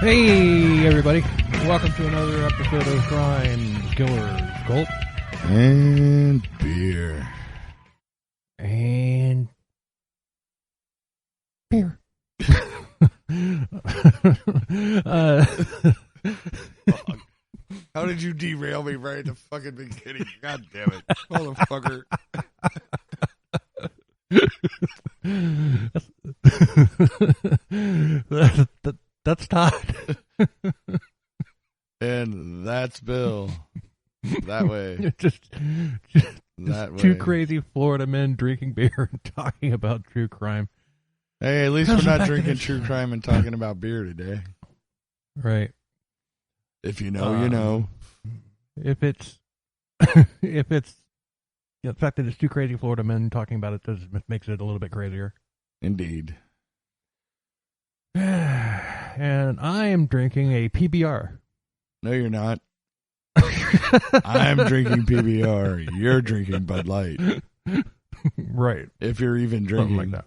Hey, everybody. Welcome to another episode of Crimes, Killers, Cult. And beer. And beer. How did you derail me right at the fucking beginning? God damn it. Motherfucker. That's Todd. And that's Bill. That way. Just That way. two crazy Florida men drinking beer and talking about true crime. Hey, at least we're not drinking true crime and talking about beer today. Right. If you know, you know. If it's the fact that it's two crazy Florida men talking about it just makes it a little bit crazier. Indeed. And I am drinking a PBR. No, you're not. I'm drinking PBR. You're drinking Bud Light. Right. If you're even drinking. Something like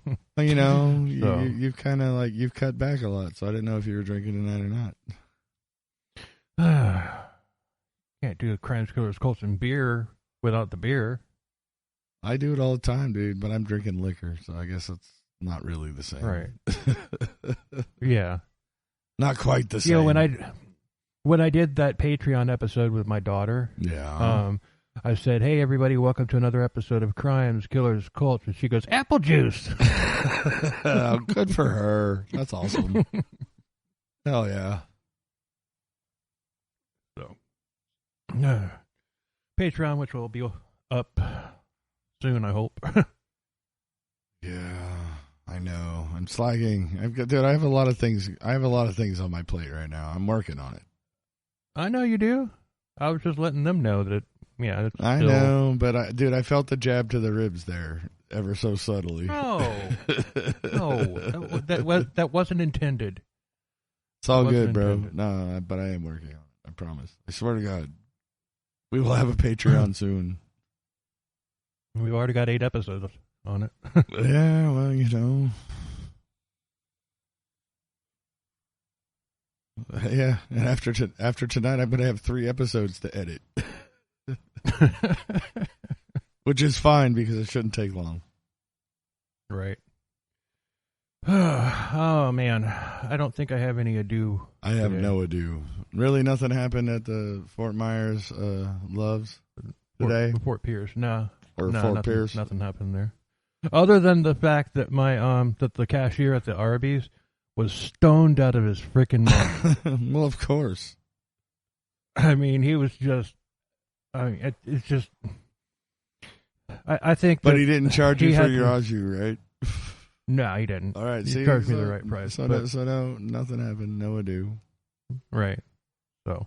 that. Well, you know, you've kind of like, you've cut back a lot, so I didn't know if you were drinking tonight or not. Can't do Crimes, Killers, Cults, and beer without the beer. I do it all the time, dude, but I'm drinking liquor, so I guess it's not really the same. Right. Yeah. Not quite the same. You know, when I did that Patreon episode with my daughter, yeah. I said, "Hey, everybody, welcome to another episode of Crimes, Killers, Cults," and she goes, "Apple juice." Oh, good for her. That's awesome. Hell yeah. So, Patreon, which will be up soon, I hope. Yeah, I know. I'm slacking. Dude, I have a lot of things. I have a lot of things on my plate right now. I'm working on it. I know you do. I was just letting them know that. Yeah, it's I know, but I felt the jab to the ribs there, ever so subtly. No, that wasn't intended. It's all good, bro. Intended. No, but I am working on it. I promise. I swear to God, we will have a Patreon soon. We've already got 8 episodes on it. Yeah, well, you know. Yeah, and after tonight, I'm going to have 3 episodes to edit. Which is fine because it shouldn't take long. Right. Oh, man. I don't think I have any ado. I have no ado. Really nothing happened at the Fort Myers Loves today? Fort Pierce, no. Or no, Fort nothing, Pierce? Nothing happened there. Other than the fact that that the cashier at the Arby's was stoned out of his freaking mind. Well, of course. I mean, he was just... it's just... I think but he didn't charge you for your au jus, right? No, he didn't. All right, he charged me the right price. So no, nothing happened. No ado. Right. So.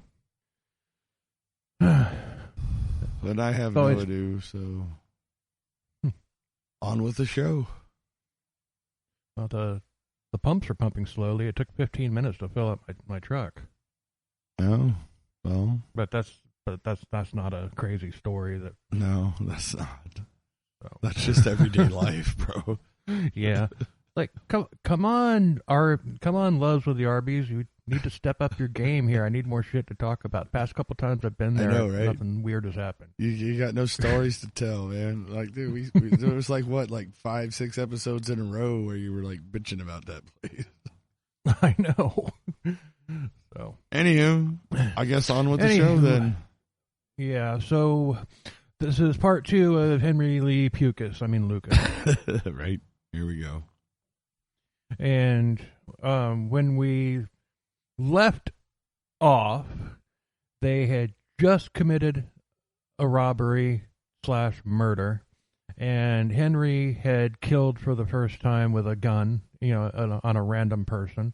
But I have no ado, so... On with the show. Well, the pumps are pumping slowly. It took 15 minutes to fill up my truck. Oh, well. But that's not a crazy story. No, that's not. So. That's just everyday life, bro. Yeah. Like, come on, Loves with the Arby's. You need to step up your game here. I need more shit to talk about. Past couple times I've been there, I know, right? Nothing weird has happened. You got no stories to tell, man. Like, dude, there was like 5-6 episodes in a row where you were like bitching about that place. I know. So, anywho, I guess on with the show then. Yeah. So this is part 2 of Henry Lee Lucas. Right. Here we go. And when we left off, they had just committed a robbery / murder, and Henry had killed for the first time with a gun, on a random person.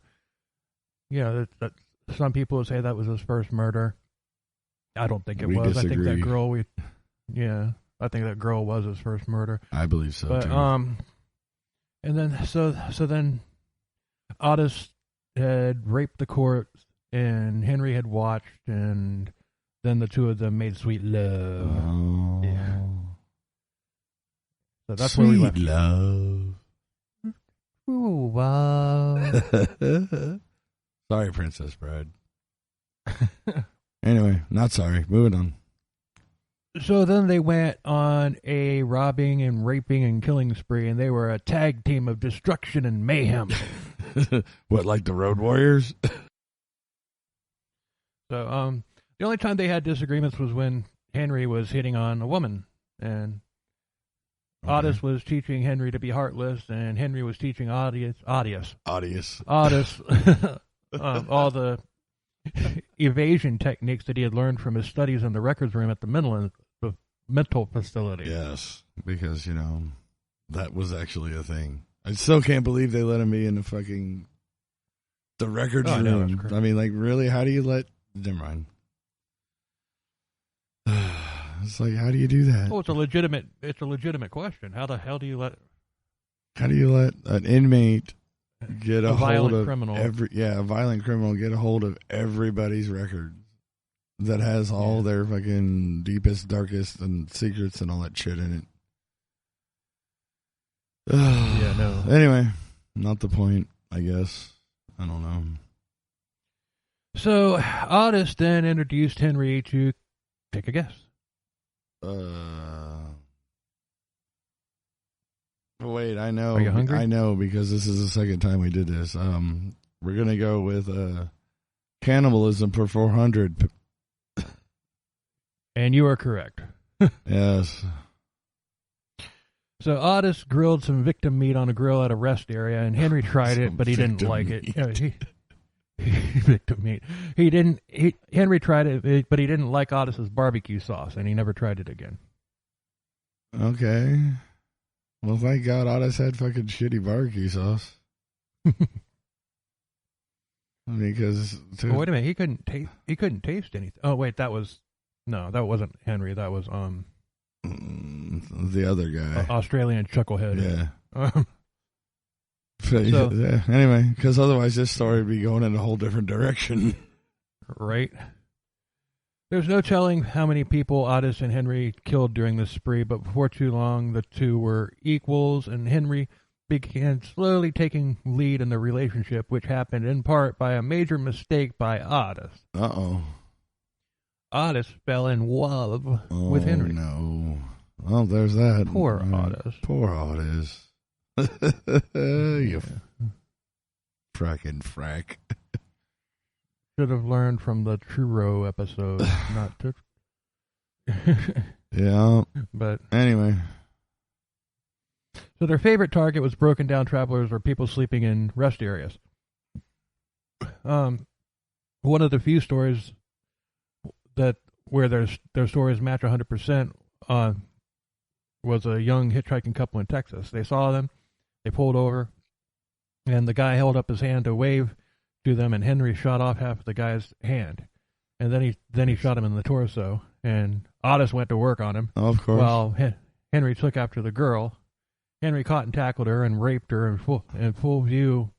That some people would say that was his first murder. I don't think it was. Disagree. I think that girl I think that girl was his first murder. I believe so but, too. And then so then Otis had raped the corpse, and Henry had watched, and then the two of them made sweet love. Oh. Yeah. So that's sweet where we left. Love. Ooh, wow. Sorry, Princess Bride. Anyway, not sorry. Moving on. So then they went on a robbing and raping and killing spree, and they were a tag team of destruction and mayhem. What, like the Road Warriors? So, the only time they had disagreements was when Henry was hitting on a woman, and Otis was teaching Henry to be heartless, and Henry was teaching Otis all the evasion techniques that he had learned from his studies in the records room at the mental facility. Yes, because, that was actually a thing. I still can't believe they let him be in the records room. I mean, like, really? How do you let... Never mind. It's like, how do you do that? Oh, it's a legitimate question. How the hell do you let... How do you let an inmate get a hold of criminal. A violent criminal get a hold of everybody's records that has all their fucking deepest, darkest, and secrets and all that shit in it? Yeah, no. Anyway, not the point, I guess. I don't know. So Otis then introduced Henry to, take a guess. Wait, I know. Are you hungry? I know, because this is the second time we did this. We're gonna go with cannibalism for 400. And you are correct. Yes. So Otis grilled some victim meat on a grill at a rest area, and Henry tried it, but he didn't like it. Victim meat. Henry tried it, but he didn't like Otis's barbecue sauce, and he never tried it again. Okay. Well, thank God Otis had fucking shitty barbecue sauce. Because wait a minute, he couldn't taste anything. Oh wait, that wasn't Henry. That was the other guy, Australian chucklehead. Yeah. Yeah. Anyway, because otherwise this story would be going in a whole different direction. Right. There's no telling how many people Otis and Henry killed during this spree, but before too long, the two were equals, and Henry began slowly taking lead in the relationship, which happened in part by a major mistake by Otis. Uh-oh. Otis fell in love with Henry. No. Well, there's that. Poor Otis. Poor Otis. You fracking frack. Should have learned from the Churro episode not to. Yeah. But anyway. So their favorite target was broken down travelers or people sleeping in rest areas. One of the few stories where their stories match 100% was a young hitchhiking couple in Texas. They saw them, they pulled over, and the guy held up his hand to wave to them, and Henry shot off half of the guy's hand, and then he shot him in the torso, and Otis went to work on him. Oh, of course. While Henry took after the girl. Henry caught and tackled her and raped her in full view.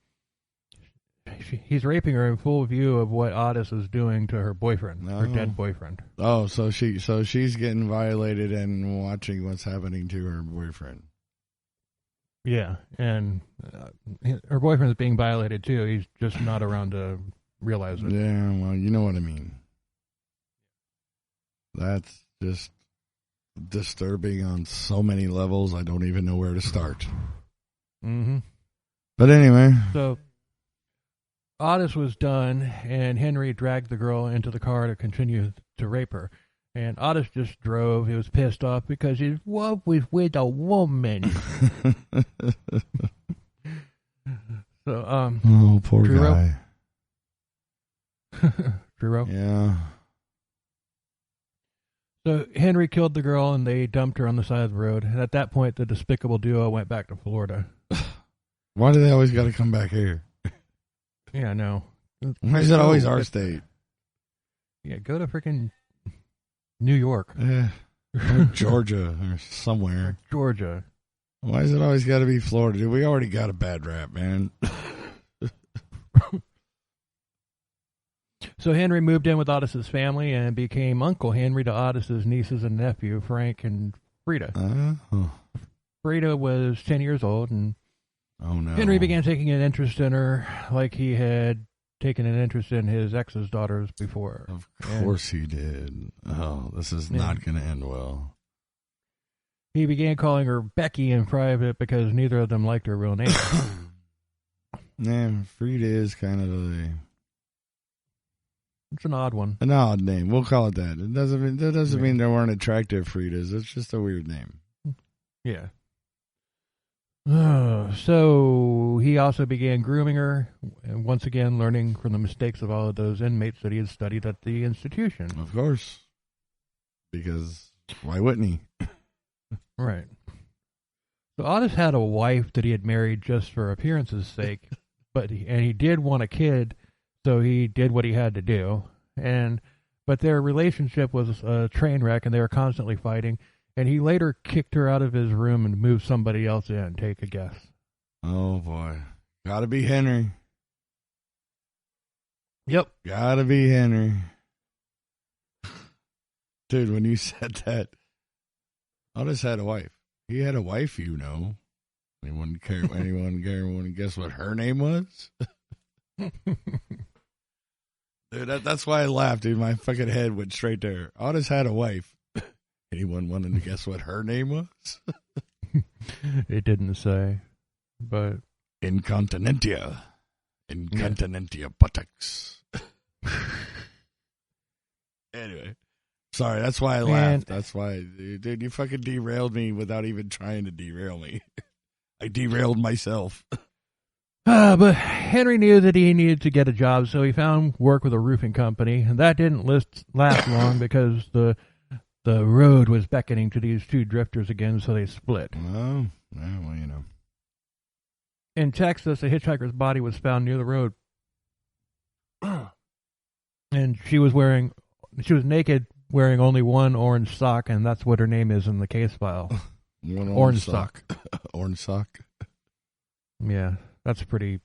He's raping her in full view of what Otis is doing to her boyfriend, her dead boyfriend. Oh, so she's getting violated and watching what's happening to her boyfriend. Yeah, and her boyfriend's being violated too. He's just not around to realize it. Yeah, well, you know what I mean. That's just disturbing on so many levels. I don't even know where to start. Mm-hmm. But anyway. So Otis was done, and Henry dragged the girl into the car to continue to rape her. And Otis just drove. He was pissed off because his wife was with a woman. So, oh, poor Truro? guy. Truro? Yeah. So Henry killed the girl, and they dumped her on the side of the road. And at that point, the despicable duo went back to Florida. Why do they always got to come back here? Yeah, no. Why is it always our state? Yeah, go to freaking New York. Yeah. Or Georgia or somewhere. Georgia. Why is it always got to be Florida? Dude, we already got a bad rap, man. So Henry moved in with Otis's family and became Uncle Henry to Otis's nieces and nephew, Frank and Frida. Frida was 10 years old, and Oh, no. Henry began taking an interest in her like he had taken an interest in his ex's daughters before. Of course he did. Oh, this is not going to end well. He began calling her Becky in private because neither of them liked her real name. Frida is kind of it's an odd one. an odd name. We'll call it that. That doesn't mean there weren't attractive Fridas. It's just a weird name. Yeah. So he also began grooming her, and once again learning from the mistakes of all of those inmates that he had studied at the institution. Of course. Because why wouldn't he? Right. So Otis had a wife that he had married just for appearance's sake, but he did want a kid, so he did what he had to do. But their relationship was a train wreck, and they were constantly fighting. And he later kicked her out of his room and moved somebody else in. Take a guess. Oh, boy. Gotta be Henry. Yep. Gotta be Henry. Dude, when you said that, Otis had a wife. He had a wife, you know. Anyone care guess what her name was? Dude, that's why I laughed, dude. My fucking head went straight there. Otis had a wife. Anyone wanting to guess what her name was? It didn't say, but Incontinentia buttocks. Anyway, sorry. That's why I laughed. That's why, dude. You fucking derailed me without even trying to derail me. I derailed myself. But Henry knew that he needed to get a job, so he found work with a roofing company, and that didn't last long because the road was beckoning to these two drifters again, so they split. Oh, well, you know. In Texas, a hitchhiker's body was found near the road. And she was naked, wearing only one orange sock, and that's what her name is in the case file. One orange sock. Orange sock. Yeah, that's pretty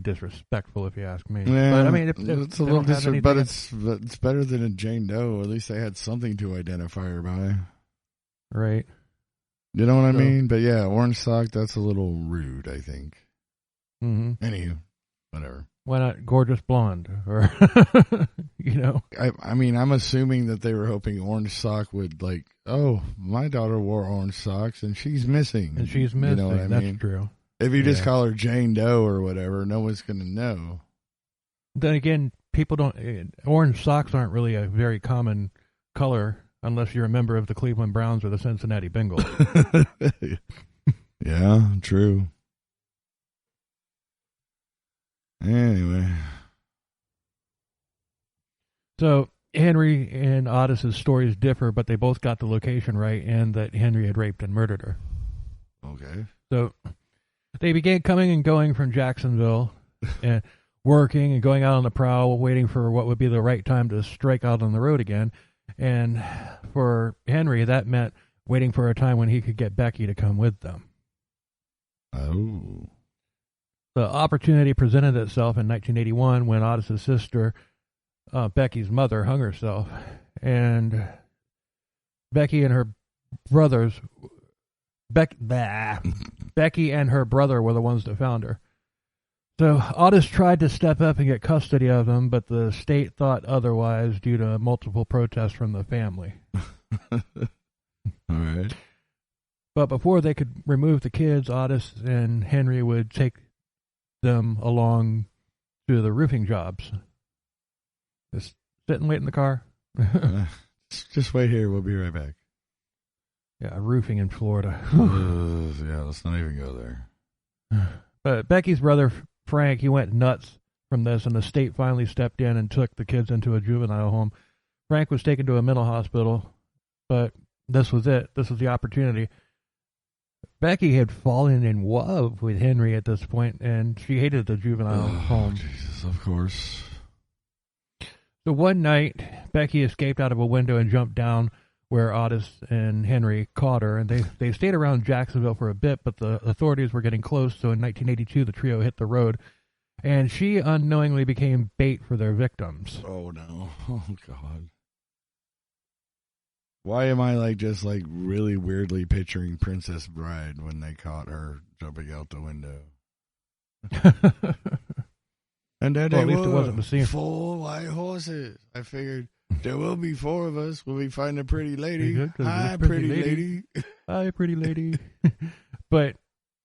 disrespectful if you ask me. Yeah, but I mean, it's a little disrespectful, but it's better than a Jane Doe. At least they had something to identify her by. Right. You know what I mean? But yeah, orange sock, that's a little rude, I think. Mm-hmm. Anywho, whatever. Why not gorgeous blonde? Or, you know? I mean, I'm assuming that they were hoping orange sock would, like, oh, my daughter wore orange socks and she's missing. And she's missing. You know what I mean? That's true. If you just call her Jane Doe or whatever, no one's going to know. Then again, orange socks aren't really a very common color unless you're a member of the Cleveland Browns or the Cincinnati Bengals. Yeah, true. Anyway. So Henry and Otis's stories differ, but they both got the location right and that Henry had raped and murdered her. Okay. So they began coming and going from Jacksonville and working and going out on the prowl, waiting for what would be the right time to strike out on the road again. And for Henry, that meant waiting for a time when he could get Becky to come with them. Oh. The opportunity presented itself in 1981 when Otis's sister, Becky's mother, hung herself. And Becky and her brothers... Becky and her brother were the ones that found her. So Otis tried to step up and get custody of them, but the state thought otherwise due to multiple protests from the family. All right. But before they could remove the kids, Otis and Henry would take them along to the roofing jobs. Just sit and wait in the car. Just wait here. We'll be right back. Yeah, roofing in Florida. Yeah, let's not even go there. But Becky's brother, Frank, he went nuts from this, and the state finally stepped in and took the kids into a juvenile home. Frank was taken to a mental hospital, but this was it. This was the opportunity. Becky had fallen in love with Henry at this point, and she hated the juvenile home. Jesus, of course. So one night, Becky escaped out of a window and jumped down where Otis and Henry caught her, and they stayed around Jacksonville for a bit, but the authorities were getting close, so in 1982, the trio hit the road, and she unknowingly became bait for their victims. Oh, no. Oh, God. Why am I, just really weirdly picturing Princess Bride when they caught her jumping out the window? And then well, at least it wasn't the scene. 4 white horses. I figured there will be 4 of us when we find a pretty lady. Hi, pretty lady. Hi, pretty lady. But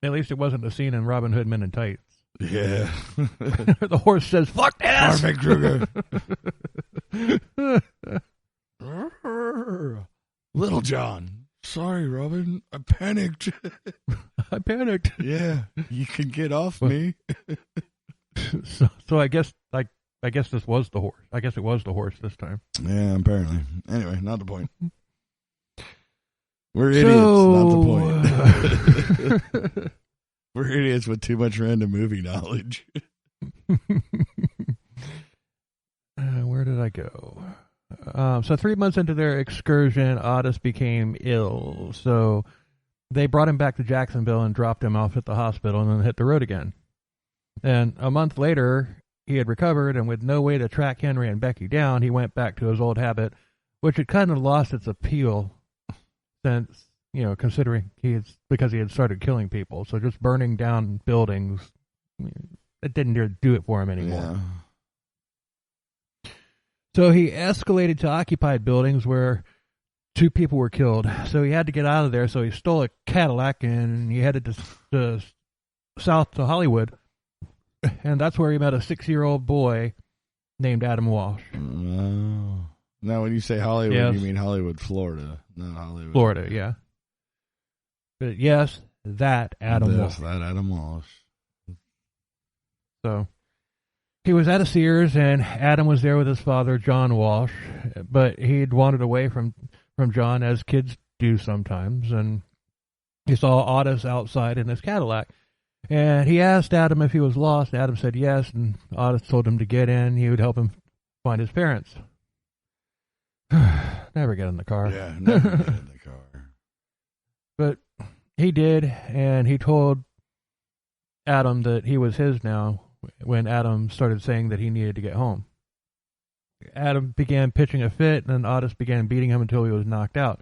at least it wasn't the scene in Robin Hood Men in Tights. Yeah. The horse says, "Fuck this!" Perfect, Kruger. Little John. Sorry, Robin. I panicked. I panicked. Yeah. You can get off me. So I guess this was the horse. I guess it was the horse this time. Yeah, apparently. Anyway, not the point. We're idiots, not the point. We're idiots with too much random movie knowledge. Where did I go? So 3 months into their excursion, Otis became ill. So they brought him back to Jacksonville and dropped him off at the hospital and then hit the road again. And a month later, he had recovered, and with no way to track Henry and Becky down, he went back to his old habit, which had kind of lost its appeal since, considering because he had started killing people. So just burning down buildings, it didn't do it for him anymore. Yeah. So he escalated to occupied buildings where 2 people were killed. So he had to get out of there. So he stole a Cadillac and he headed to south to Hollywood. And that's where he met a 6-year-old boy named Adam Walsh. Oh. Now, when you say Hollywood, yes. You mean Hollywood, Florida, not Hollywood. Florida, yeah. But yes, that Adam Walsh. That Adam Walsh. So he was at a Sears, and Adam was there with his father, John Walsh. But he'd wandered away from John, as kids do sometimes. And he saw Otis outside in his Cadillac. And he asked Adam if he was lost. Adam said yes, and Otis told him to get in. He would help him find his parents. Never get in the car. Yeah, never get in the car. But he did, and he told Adam that he was his now when Adam started saying that he needed to get home. Adam began pitching a fit, and Otis began beating him until he was knocked out.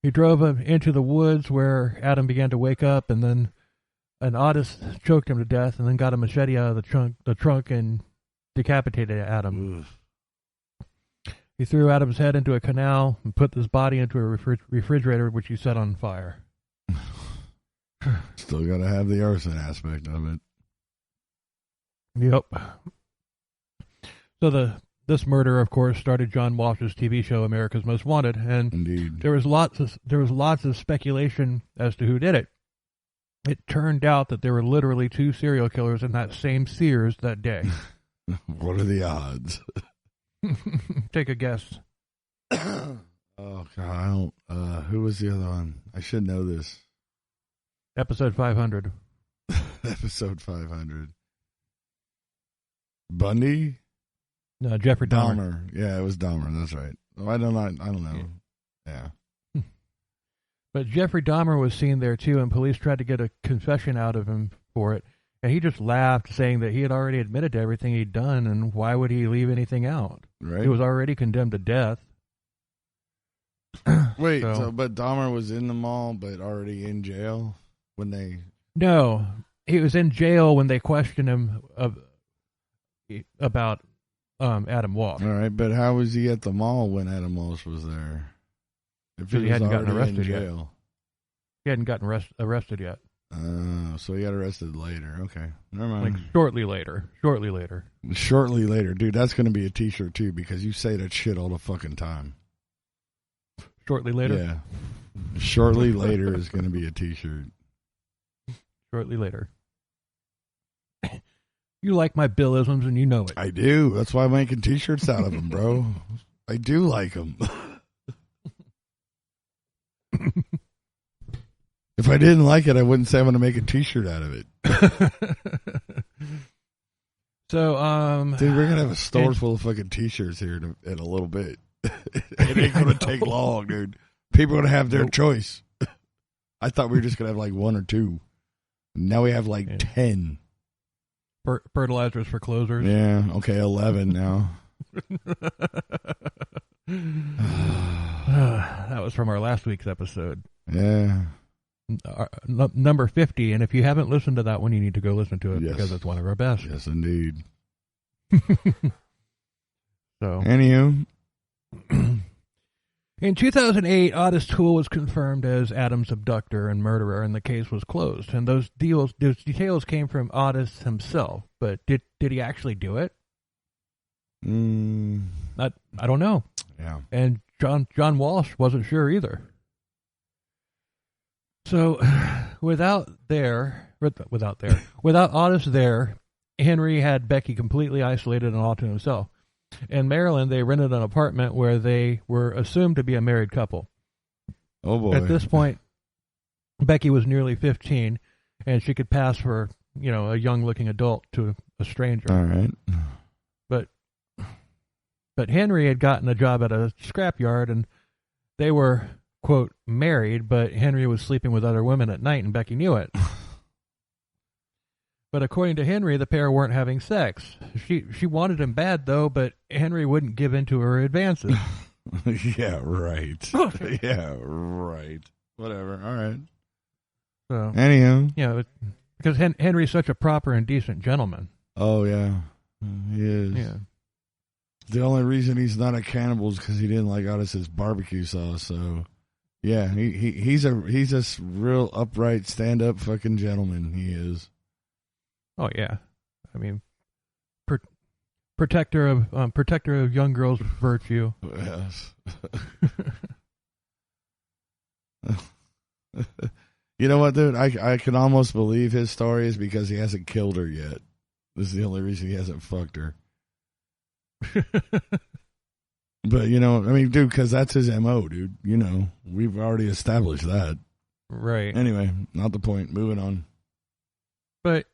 He drove him into the woods where Adam began to wake up, and Otis choked him to death, and then got a machete out of the trunk and decapitated Adam. Oof. He threw Adam's head into a canal and put his body into a refrigerator, which he set on fire. Still got to have the arson aspect of it. Yep. So this murder, of course, started John Walsh's TV show America's Most Wanted, and Indeed. there was lots of speculation as to who did it. It turned out that there were literally 2 serial killers in that same Sears that day. What are the odds? Take a guess. Oh God, I don't. Who was the other one? I should know this. Episode 500. Episode 500. Bundy? No, Jeffrey Dahmer. Yeah, it was Dahmer. That's right. I don't know. Yeah. But Jeffrey Dahmer was seen there too, and police tried to get a confession out of him for it. And he just laughed, saying that he had already admitted to everything he'd done, and why would he leave anything out? Right. He was already condemned to death. Wait, but Dahmer was in the mall, but already in jail when they... No, he was in jail when they questioned him about Adam Walsh. All right, but how was he at the mall when Adam Walsh was there? If he hadn't gotten arrested in jail. yet. He hadn't gotten arrested yet. So he got arrested later. Okay, never mind. Like shortly later. Shortly later. Dude, that's going to be a t-shirt too, because you say that shit all the fucking time. Shortly later? Yeah. Shortly later is going to be a t-shirt. Shortly later. You like my Billisms and you know it. I do. That's why I'm making t-shirts out of them, bro. I do like them. If I didn't like it, I wouldn't say I'm going to make a t-shirt out of it. So, dude, we're going to have a store full of fucking t-shirts here in a little bit. It ain't going to take long, dude. People are going to have their choice. I thought we were just going to have like 1 or 2. Now we have like 10. Fertilizers for closers. Yeah, okay, 11 now. That was from our last week's episode. Yeah. number 50. And if you haven't listened to that one, you need to go listen to it Yes. because it's one of our best. Yes, indeed. So, Anywho. In 2008, Otis Toole was confirmed as Adam's abductor and murderer, and the case was closed. And those details came from Otis himself. But did he actually do it? I don't know. Yeah. And John Walsh wasn't sure either. So, without Otis there, Henry had Becky completely isolated and all to himself. In Maryland, they rented an apartment where they were assumed to be a married couple. Oh, boy. At this point, Becky was nearly 15, and she could pass for, a young-looking adult to a stranger. All right. But Henry had gotten a job at a scrapyard, and they were, quote, married, but Henry was sleeping with other women at night, and Becky knew it. But according to Henry, the pair weren't having sex. She wanted him bad, though, but Henry wouldn't give in to her advances. Yeah, right. Yeah, right. Whatever. All right. So, anyhow. Because Henry's such a proper and decent gentleman. Oh, yeah. He is. Yeah. The only reason he's not a cannibal is because he didn't like Otis's barbecue sauce. So, yeah, he's a real upright, stand-up fucking gentleman. He is. Oh yeah, I mean, protector of young girls' virtue. Yes. You know what, dude? I can almost believe his story is because he hasn't killed her yet. This is the only reason he hasn't fucked her. But dude, because that's his MO, dude. We've already established that. Right. Anyway, not the point. Moving on. But.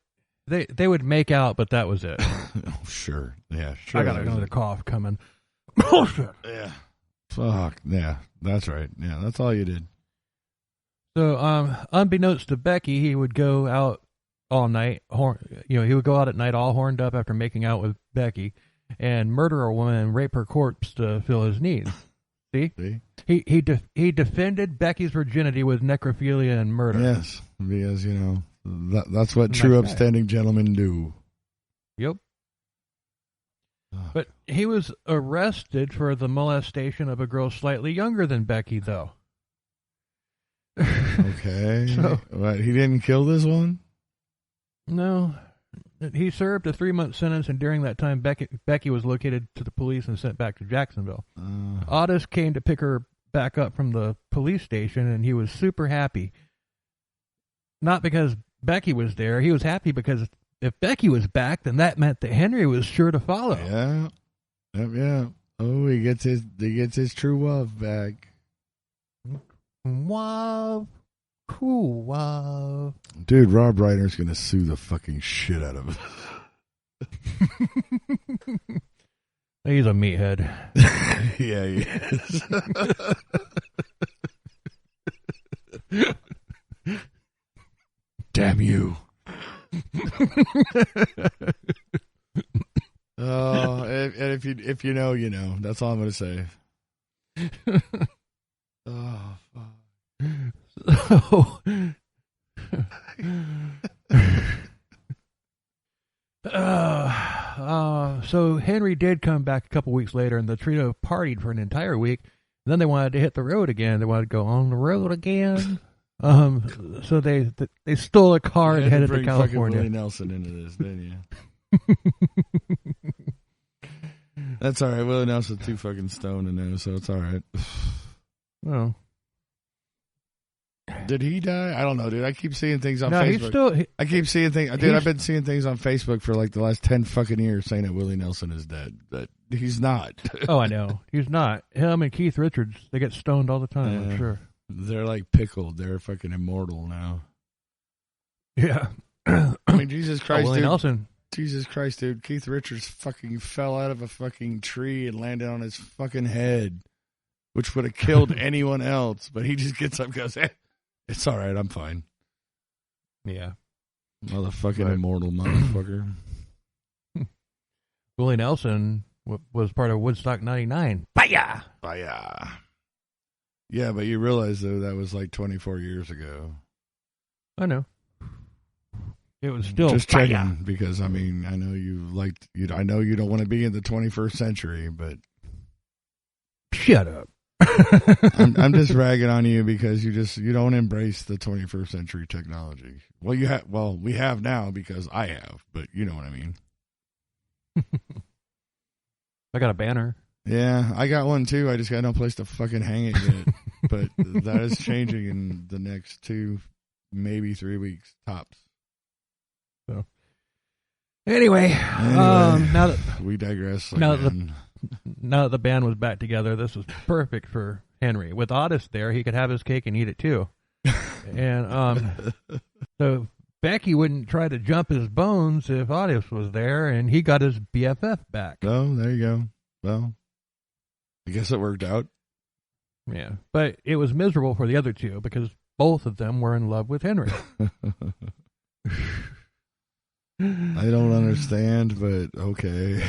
They would make out, but that was it. Oh, sure. Yeah, sure. I got another cough coming. Bullshit. Yeah. Fuck. Yeah, that's right. Yeah, that's all you did. So, unbeknownst to Becky, he would go out all night. He would go out at night all horned up after making out with Becky and murder a woman and rape her corpse to fill his needs. See? He defended Becky's virginity with necrophilia and murder. Yes, because, that's what true upstanding gentlemen do. Yep. But he was arrested for the molestation of a girl slightly younger than Becky, though. Okay. What, he didn't kill this one? No. He served a 3-month sentence, and during that time, Becky was located to the police and sent back to Jacksonville. Otis came to pick her back up from the police station, and he was super happy. Not because Becky was there. He was happy because if Becky was back, then that meant that Henry was sure to follow. Yeah. Yeah. Oh, he gets his true love back. Wow. Cool. Wow. Dude, Rob Reiner's going to sue the fucking shit out of him. He's a meathead. Yeah, he is. Damn you. Oh, and if you know, you know. That's all I'm going to say. Oh, fuck. So Henry did come back a couple weeks later, and the trio partied for an entire week. And then they wanted to hit the road again. They wanted to go on the road again. So they stole a car and headed to California. Willie Nelson into this, didn't you? That's all right. Willie Nelson's too fucking stoned to know, so it's all right. Oh. Did he die? I don't know, dude. I keep seeing things on Facebook. I keep seeing things. Dude, I've been seeing things on Facebook for like the last 10 fucking years saying that Willie Nelson is dead, but he's not. Oh, I know. He's not. Him and Keith Richards, they get stoned all the time, I'm sure. They're like pickled. They're fucking immortal now. Yeah. I mean, Jesus Christ, Willie dude. Nelson. Jesus Christ, dude. Keith Richards fucking fell out of a fucking tree and landed on his fucking head, which would have killed anyone else, but he just gets up and goes, it's all right, I'm fine. Yeah. Motherfucking immortal motherfucker. Willie Nelson was part of Woodstock 99. Baya! Baya. Yeah, but you realize, though, that was like 24 years ago. I know. It was still just checking because I mean I know I know you don't want to be in the 21st century, but shut up. I'm just ragging on you because you don't embrace the 21st century technology. Well, we have now because I have, but you know what I mean. I got a banner. Yeah, I got one too. I just got no place to fucking hang it yet. But that is changing in the next 2, maybe 3 weeks tops. So, anyway, now that we digress. Now that the band was back together, this was perfect for Henry. With Otis there, he could have his cake and eat it too. And so Becky wouldn't try to jump his bones if Otis was there, and he got his BFF back. Oh, there you go. Well, I guess it worked out. Yeah, but it was miserable for the other two because both of them were in love with Henry. I don't understand, but okay.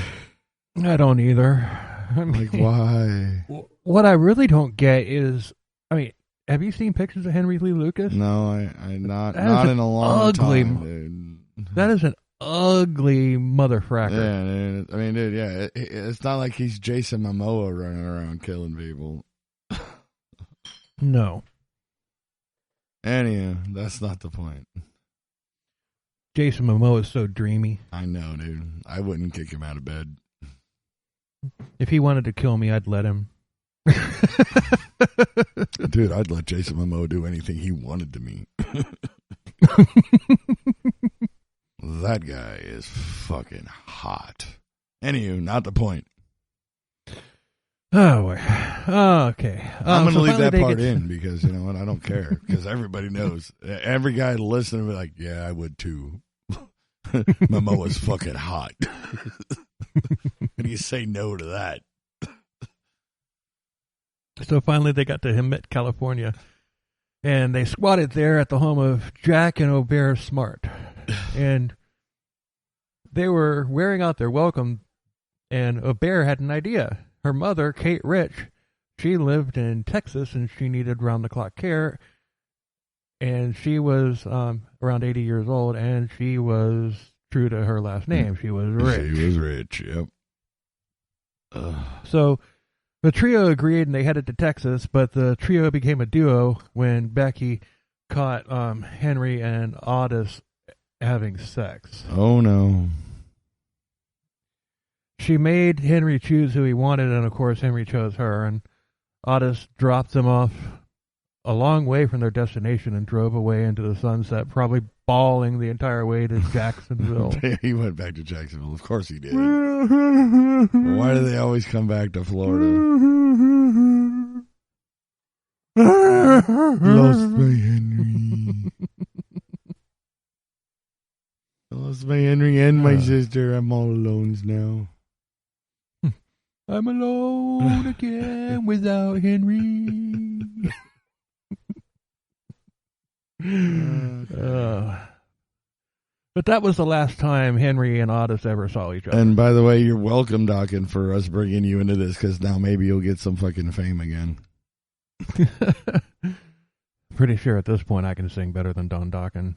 I don't either. I mean, like, why? What I really don't get is, I mean, have you seen pictures of Henry Lee Lucas? No, I not in a long time, dude. That is an ugly motherfracker. Yeah, dude. I mean, dude, yeah, it's not like he's Jason Momoa running around killing people. No. Anyhow, that's not the point. Jason Momoa is so dreamy. I know, dude. I wouldn't kick him out of bed. If he wanted to kill me, I'd let him. Dude, I'd let Jason Momoa do anything he wanted to me. That guy is fucking hot. Anywho, not the point. Oh, okay. I'm going to leave that part in because, you know what, I don't care. Because everybody knows. Every guy listening will be like, yeah, I would too. Momoa's fucking hot. How do you say no to that? So finally they got to Hemet, California. And they squatted there at the home of Jack and Aubert Smart. And they were wearing out their welcome. And Aubert had an idea. Her mother, Kate Rich, she lived in Texas and she needed round-the-clock care. And she was around 80 years old, and she was true to her last name. She was rich. She was rich, yep. So the trio agreed, and they headed to Texas, but the trio became a duo when Becky caught Henry and Otis having sex. Oh, no. She made Henry choose who he wanted, and of course Henry chose her, and Otis dropped them off a long way from their destination and drove away into the sunset, probably bawling the entire way to Jacksonville. He went back to Jacksonville. Of course he did. Why do they always come back to Florida? Lost my Henry. Lost my Henry and my sister. I'm all alone now. I'm alone again without Henry. But that was the last time Henry and Otis ever saw each other. And by the way, you're welcome, Dokken, for us bringing you into this, because now maybe you'll get some fucking fame again. Pretty sure at this point I can sing better than Don Dokken.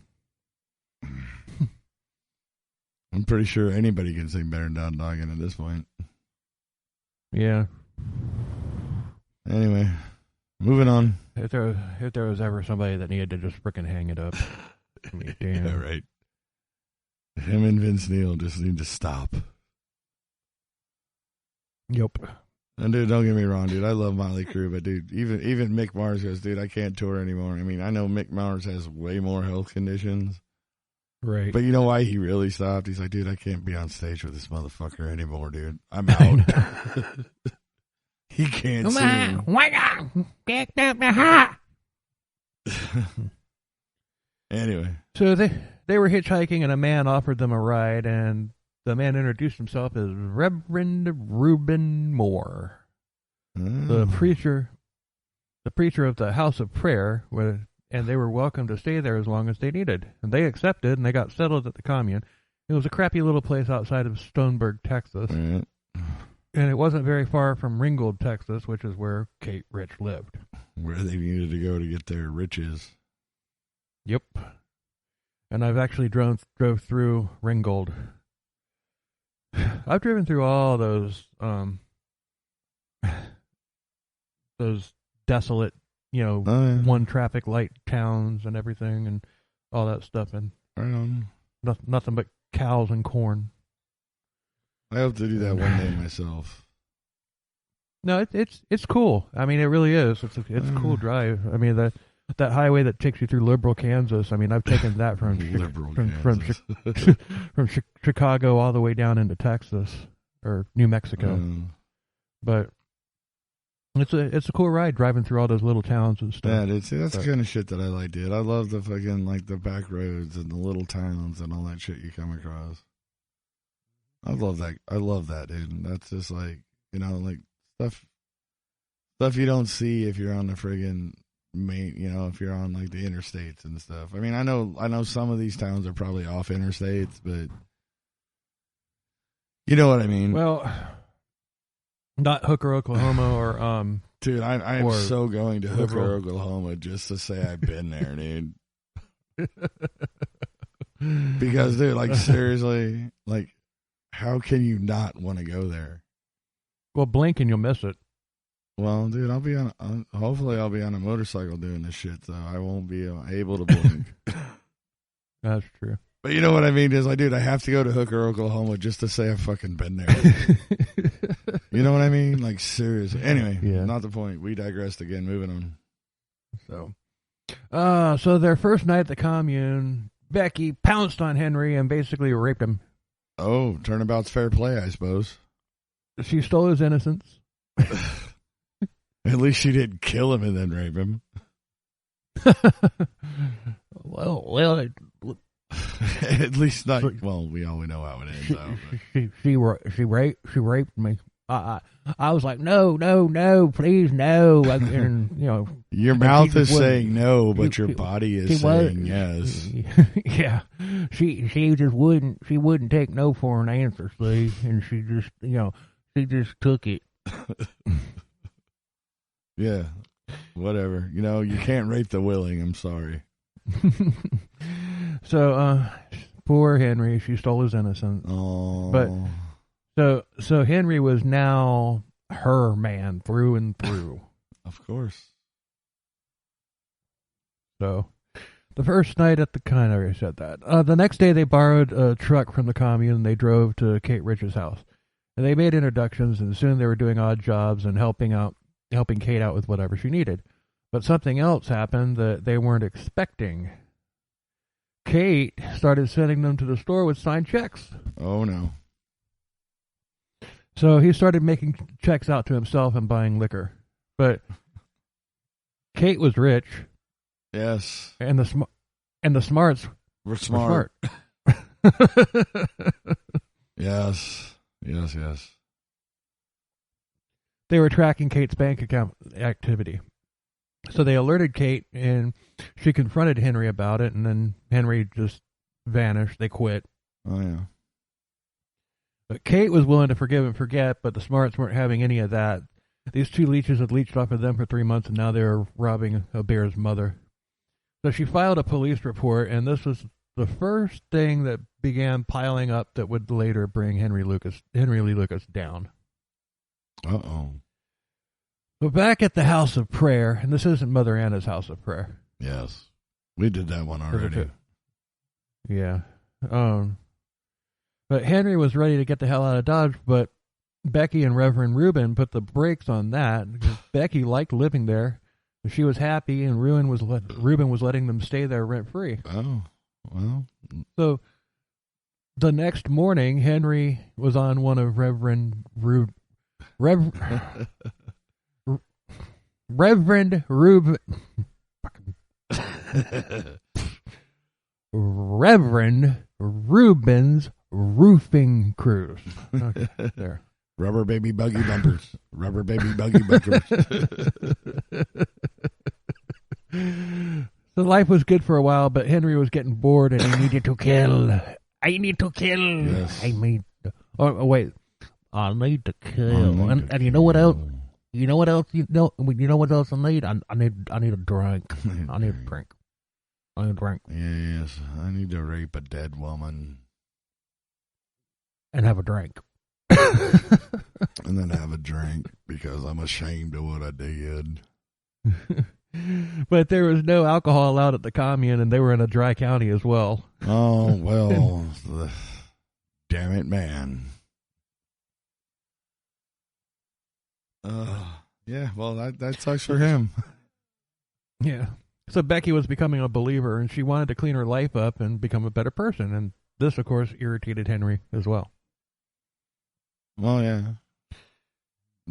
I'm pretty sure anybody can sing better than Don Dokken at this point. Yeah. Anyway, moving on. If there was ever somebody that needed to just frickin' hang it up. I mean, damn. Yeah, right. Him and Vince Neil just need to stop. Yep. And dude, don't get me wrong, dude. I love Motley Crue, but dude, even Mick Mars goes, dude, I can't tour anymore. I mean, I know Mick Mars has way more health conditions. Right. But you know why he really stopped? He's like, dude, I can't be on stage with this motherfucker anymore, dude. I'm out. He can't sing. Anyway. So they were hitchhiking, and a man offered them a ride, and the man introduced himself as Reverend Reuben Moore, the preacher of the House of Prayer, and they were welcome to stay there as long as they needed. And they accepted, and they got settled at the commune. It was a crappy little place outside of Stoneburg, Texas. Right. And it wasn't very far from Ringgold, Texas, which is where Kate Rich lived. Where they needed to go to get their riches. Yep. And I've actually drove through Ringgold. I've driven through all those desolate, one traffic light towns and everything and all that stuff, and nothing but cows and corn. I hope to do that one day myself. No, it's cool. I mean, it really is. It's a cool drive. I mean, that highway that takes you through Liberal, Kansas. I mean, I've taken that from Chicago all the way down into Texas or New Mexico. But it's a cool ride driving through all those little towns and stuff. Yeah, that's the kind of shit that I like, dude. I love the fucking the back roads and the little towns and all that shit you come across. I love that, dude. And that's just stuff you don't see if you're on the friggin' main, if you're on the interstates and stuff. I mean, I know some of these towns are probably off interstates, but you know what I mean. Well, not Hooker, Oklahoma, or dude, I am so going to Hooker, Oklahoma, just to say I've been there, dude. Because, dude, seriously, how can you not want to go there? Well, blink and you'll miss it. Well, dude, hopefully I'll be on a motorcycle doing this shit, so I won't be able to blink. That's true. But you know what I mean? Is dude, I have to go to Hooker, Oklahoma just to say I've fucking been there. You know what I mean? Seriously. Anyway, not the point. We digressed again. Moving on. So their first night at the commune, Becky pounced on Henry and basically raped him. Oh, turnabout's fair play, I suppose. She stole his innocence. At least she didn't kill him and then rape him. well, at least not. Well, we all know how it ends. She raped me. I was like, no, please, no. And, your mouth is saying no, but your body is saying yes. Yeah, she just wouldn't. She wouldn't take no for an answer, see, and she just took it. Yeah, whatever. You can't rape the willing. I'm sorry. So, poor Henry, she stole his innocence. Oh, but so Henry was now her man through and through. Of course. So, the first night at the I already said that. The next day, they borrowed a truck from the commune and they drove to Kate Rich's house. And they made introductions, and soon they were doing odd jobs and helping Kate out with whatever she needed. But something else happened that they weren't expecting. Kate started sending them to the store with signed checks. Oh, no. So he started making checks out to himself and buying liquor. But Kate was rich. Yes. And the smarts were smart. Yes. Yes. They were tracking Kate's bank account activity. So they alerted Kate, and she confronted Henry about it, and then Henry just vanished. They quit. Oh, yeah. But Kate was willing to forgive and forget, but the smarts weren't having any of that. These two leeches had leeched off of them for 3 months, and now they were robbing a bear's mother. So she filed a police report, and this was the first thing that began piling up that would later bring Henry Lee Lucas down. Uh-oh. But back at the house of prayer, and this isn't Mother Anna's house of prayer. Yes. We did that one already. Yeah. But Henry was ready to get the hell out of Dodge, but Becky and Reverend Reuben put the brakes on that. Becky liked living there. She was happy, and Reuben was letting them stay there rent-free. Oh, well. So the next morning, Henry was on one of Reverend Reuben. Reverend Reuben's roofing crews. Okay, there. Rubber baby buggy bumpers. Rubber baby buggy bumpers. So life was good for a while, but Henry was getting bored and he needed to kill. I need to kill. Yes. Wait. I need to kill. And you know what else? You know what else? You know what else I need? I need a drink. I need a drink. I drink. Yes, I need to rape a dead woman. And have a drink. And then have a drink because I'm ashamed of what I did. But there was no alcohol allowed at the commune, and they were in a dry county as well. Oh, well, damn it, man. Yeah, well, that sucks for him. Yeah. So Becky was becoming a believer, and she wanted to clean her life up and become a better person. And this, of course, irritated Henry as well. Well, yeah.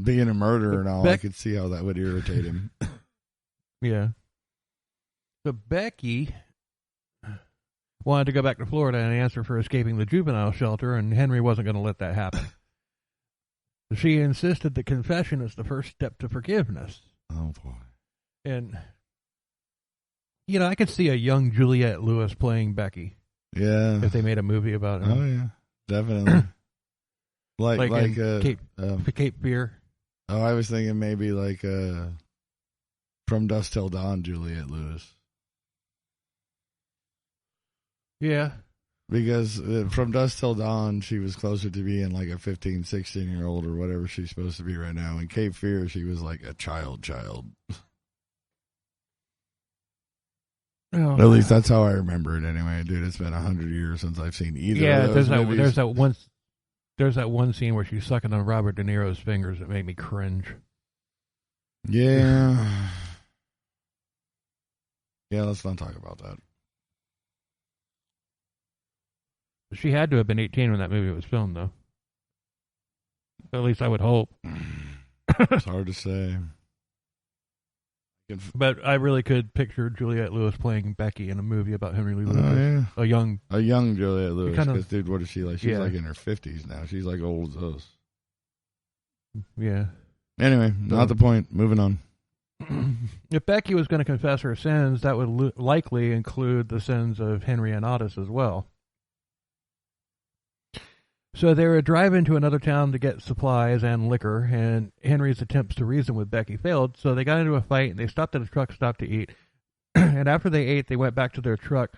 Being a murderer and all, I could see how that would irritate him. Yeah. So Becky wanted to go back to Florida and answer for escaping the juvenile shelter, and Henry wasn't going to let that happen. She insisted that confession is the first step to forgiveness. Oh, boy. And, you know, I could see a young Juliette Lewis playing Becky. Yeah. If they made a movie about her. Oh, yeah. Definitely. like Cape Fear. Oh, I was thinking maybe like From Dusk Till Dawn, Juliette Lewis. Yeah. Because From Dusk Till Dawn, she was closer to being like a 15, 16-year-old or whatever she's supposed to be right now. In Cape Fear, she was like a child. Oh. At least that's how I remember it anyway. Dude, it's been 100 years since I've seen either of those movies. There's that one scene where she's sucking on Robert De Niro's fingers that made me cringe. Yeah. Yeah, let's not talk about that. She had to have been 18 when that movie was filmed, though. At least I would hope. It's hard to say. But I really could picture Juliette Lewis playing Becky in a movie about Henry Lee Lucas. Yeah. A young Juliette Lewis. Because, dude, what is she like? She's like in her 50s now. She's like old as us. Yeah. Anyway, not the point. Moving on. If Becky was going to confess her sins, that would likely include the sins of Henry and Otis as well. So they were driving to another town to get supplies and liquor, and Henry's attempts to reason with Becky failed, so they got into a fight, and they stopped at a truck stop to eat. And after they ate, they went back to their truck.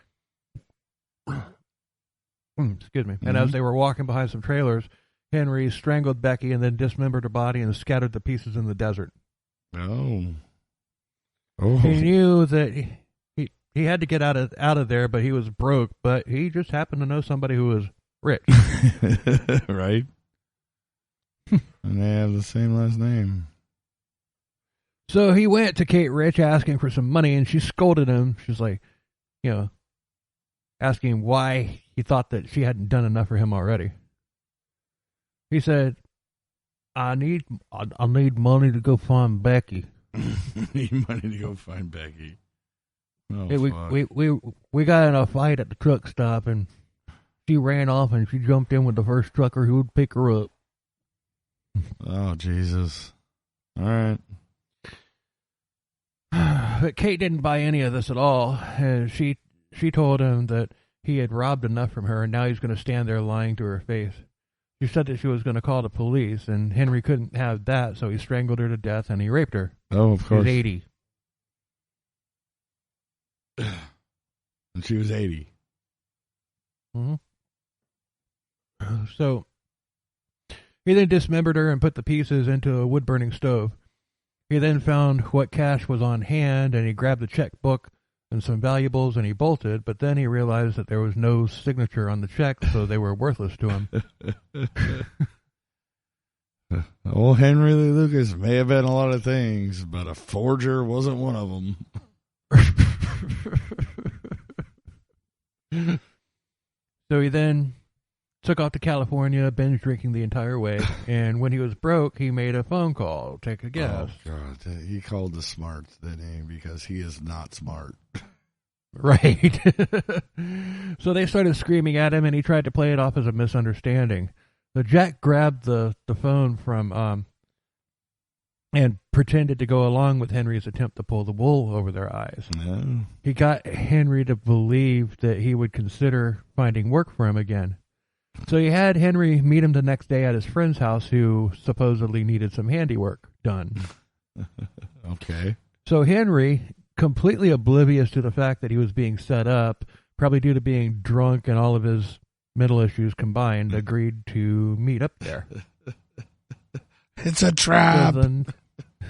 Excuse me. And as they were walking behind some trailers, Henry strangled Becky and then dismembered her body and scattered the pieces in the desert. Oh. He knew that he had to get out of there, but he was broke, but he just happened to know somebody who was rich. Right? And they have the same last name. So he went to Kate Rich asking for some money, and she scolded him. She's like, asking why he thought that she hadn't done enough for him already. He said, I need money to go find Becky. Need money to go find Becky. Oh, hey, we got in a fight at the truck stop, and she ran off, and she jumped in with the first trucker who would pick her up. Oh, Jesus. All right. But Kate didn't buy any of this at all, and she told him that he had robbed enough from her, and now he's going to stand there lying to her face. She said that she was going to call the police, and Henry couldn't have that, so he strangled her to death, and he raped her. Oh, of course. She was 80. And she was 80. Mm-hmm. So he then dismembered her and put the pieces into a wood-burning stove. He then found what cash was on hand, and he grabbed the checkbook and some valuables, and he bolted, but then he realized that there was no signature on the check, so they were worthless to him. Old Henry Lee Lucas may have been a lot of things, but a forger wasn't one of them. So he then took off to California, binge drinking the entire way, and when he was broke, he made a phone call. Take a guess. Oh, God. He called the smarts, didn't he? Because he is not smart. Right. So they started screaming at him, and he tried to play it off as a misunderstanding. So Jack grabbed the phone from and pretended to go along with Henry's attempt to pull the wool over their eyes. No. He got Henry to believe that he would consider finding work for him again. So he had Henry meet him the next day at his friend's house, who supposedly needed some handiwork done. Okay. So Henry completely oblivious to the fact that he was being set up, probably due to being drunk and all of his mental issues combined, agreed to meet up there. It's a trap.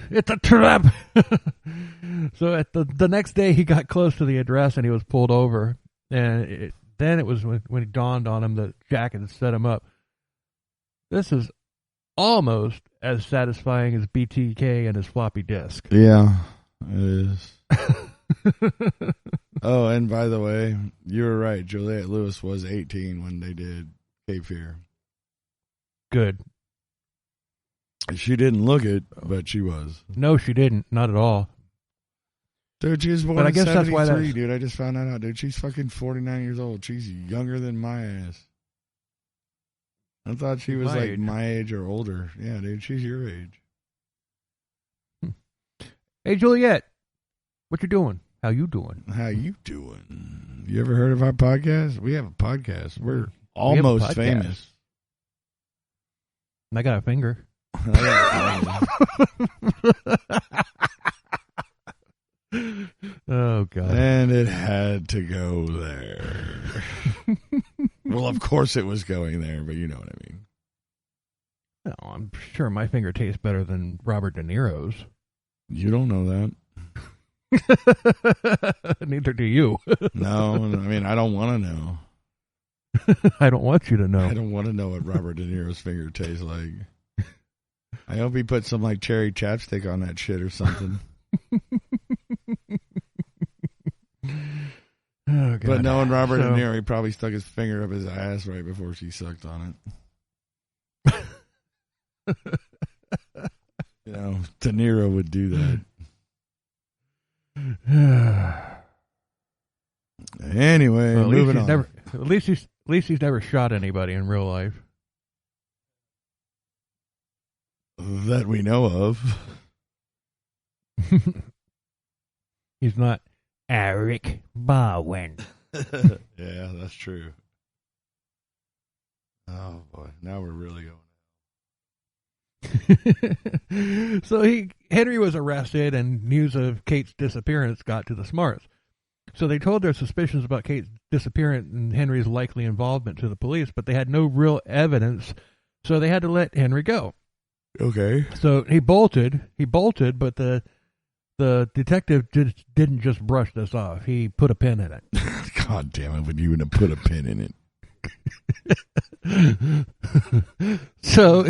It's a trap. So at the next day, he got close to the address and he was pulled over. And then it was when it dawned on him that Jack had set him up. This is almost as satisfying as BTK and his floppy disk. Yeah, it is. Oh, and by the way, you were right. Juliette Lewis was 18 when they did Cape Fear. Good. She didn't look it, but she was. No, she didn't. Not at all. Dude, she was born But I in guess 73, that's why dude. I just found that out, dude. She's fucking 49 years old. She's younger than my ass. I thought she was like my age or older. Yeah, dude, she's your age. Hey, Juliette, what you doing? How you doing? How you doing? You ever heard of our podcast? We have a podcast. We're almost famous. I got a finger. Oh, God. And it had to go there. Well, of course it was going there, but you know what I mean. No, I'm sure my finger tastes better than Robert De Niro's. You don't know that. Neither do you. No, I mean, I don't want to know. I don't want you to know. I don't want to know what Robert De Niro's finger tastes like. I hope he put some like cherry chapstick on that shit or something. Oh, God. But knowing Robert De Niro, he probably stuck his finger up his ass right before she sucked on it. You know, De Niro would do that. Anyway, well, moving on. At least he's never shot anybody in real life. That we know of. He's not Eric Bowen. Yeah, that's true. Oh, boy. Now we're really going. So Henry was arrested, and news of Kate's disappearance got to the Smarts. So they told their suspicions about Kate's disappearance and Henry's likely involvement to the police, but they had no real evidence, so they had to let Henry go. Okay. So he bolted, but the detective didn't just brush this off. He put a pin in it. God damn it, would you even put a pin in it? So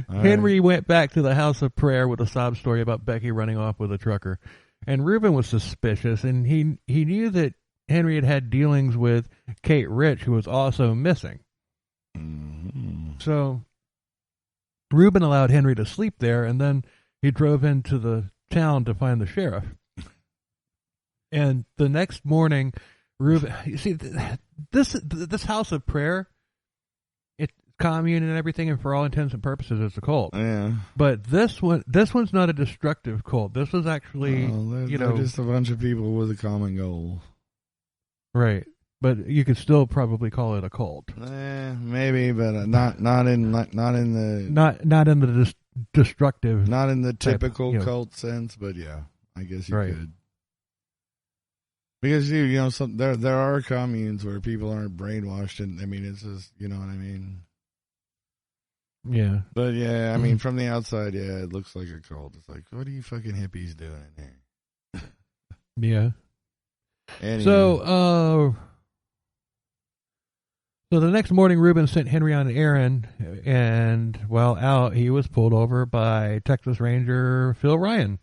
Henry went back to the house of prayer with a sob story about Becky running off with a trucker. And Reuben was suspicious, and he knew that Henry had dealings with Kate Rich, who was also missing. Mm-hmm. So Reuben allowed Henry to sleep there, and then he drove into the town to find the sheriff. And the next morning, Reuben, you see, this house of prayer, it's commune and everything, and for all intents and purposes, it's a cult. Yeah. But this one's not a destructive cult. This was actually, they're just a bunch of people with a common goal. Right. But you could still probably call it a cult. Maybe, but not in the destructive, not in the typical type, cult sense. But yeah, I guess you right. could. Because there are communes where people aren't brainwashed, and I mean it's just what I mean. Yeah. But yeah, I mean from the outside, yeah, it looks like a cult. It's like, what are you fucking hippies doing in here? Yeah. Anyway. So the next morning, Reuben sent Henry on an errand, and while out, he was pulled over by Texas Ranger Phil Ryan.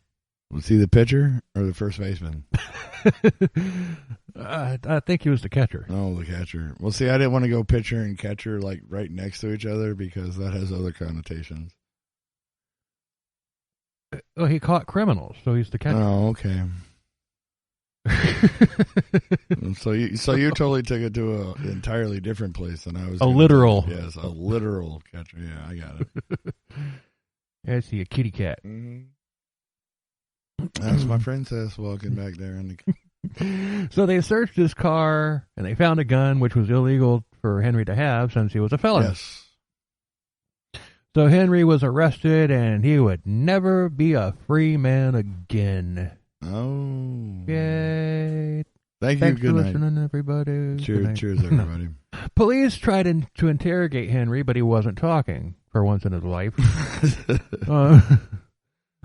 Was he the pitcher or the first baseman? I think he was the catcher. Oh, the catcher. Well, see, I didn't want to go pitcher and catcher like right next to each other because that has other connotations. Well, he caught criminals, so he's the catcher. Oh, okay. So you totally took it to an entirely different place than I was. A literal. Yes, a literal catcher. Yeah, I got it. I see a kitty cat. Mm-hmm. That's my princess walking back there. So they searched his car, and they found a gun, which was illegal for Henry to have since he was a felon. Yes. So Henry was arrested, and he would never be a free man again. Oh. Yay. Thanks you. Good For night. listening, everybody. Cheers, everybody. Police tried to interrogate Henry, but he wasn't talking for once in his life.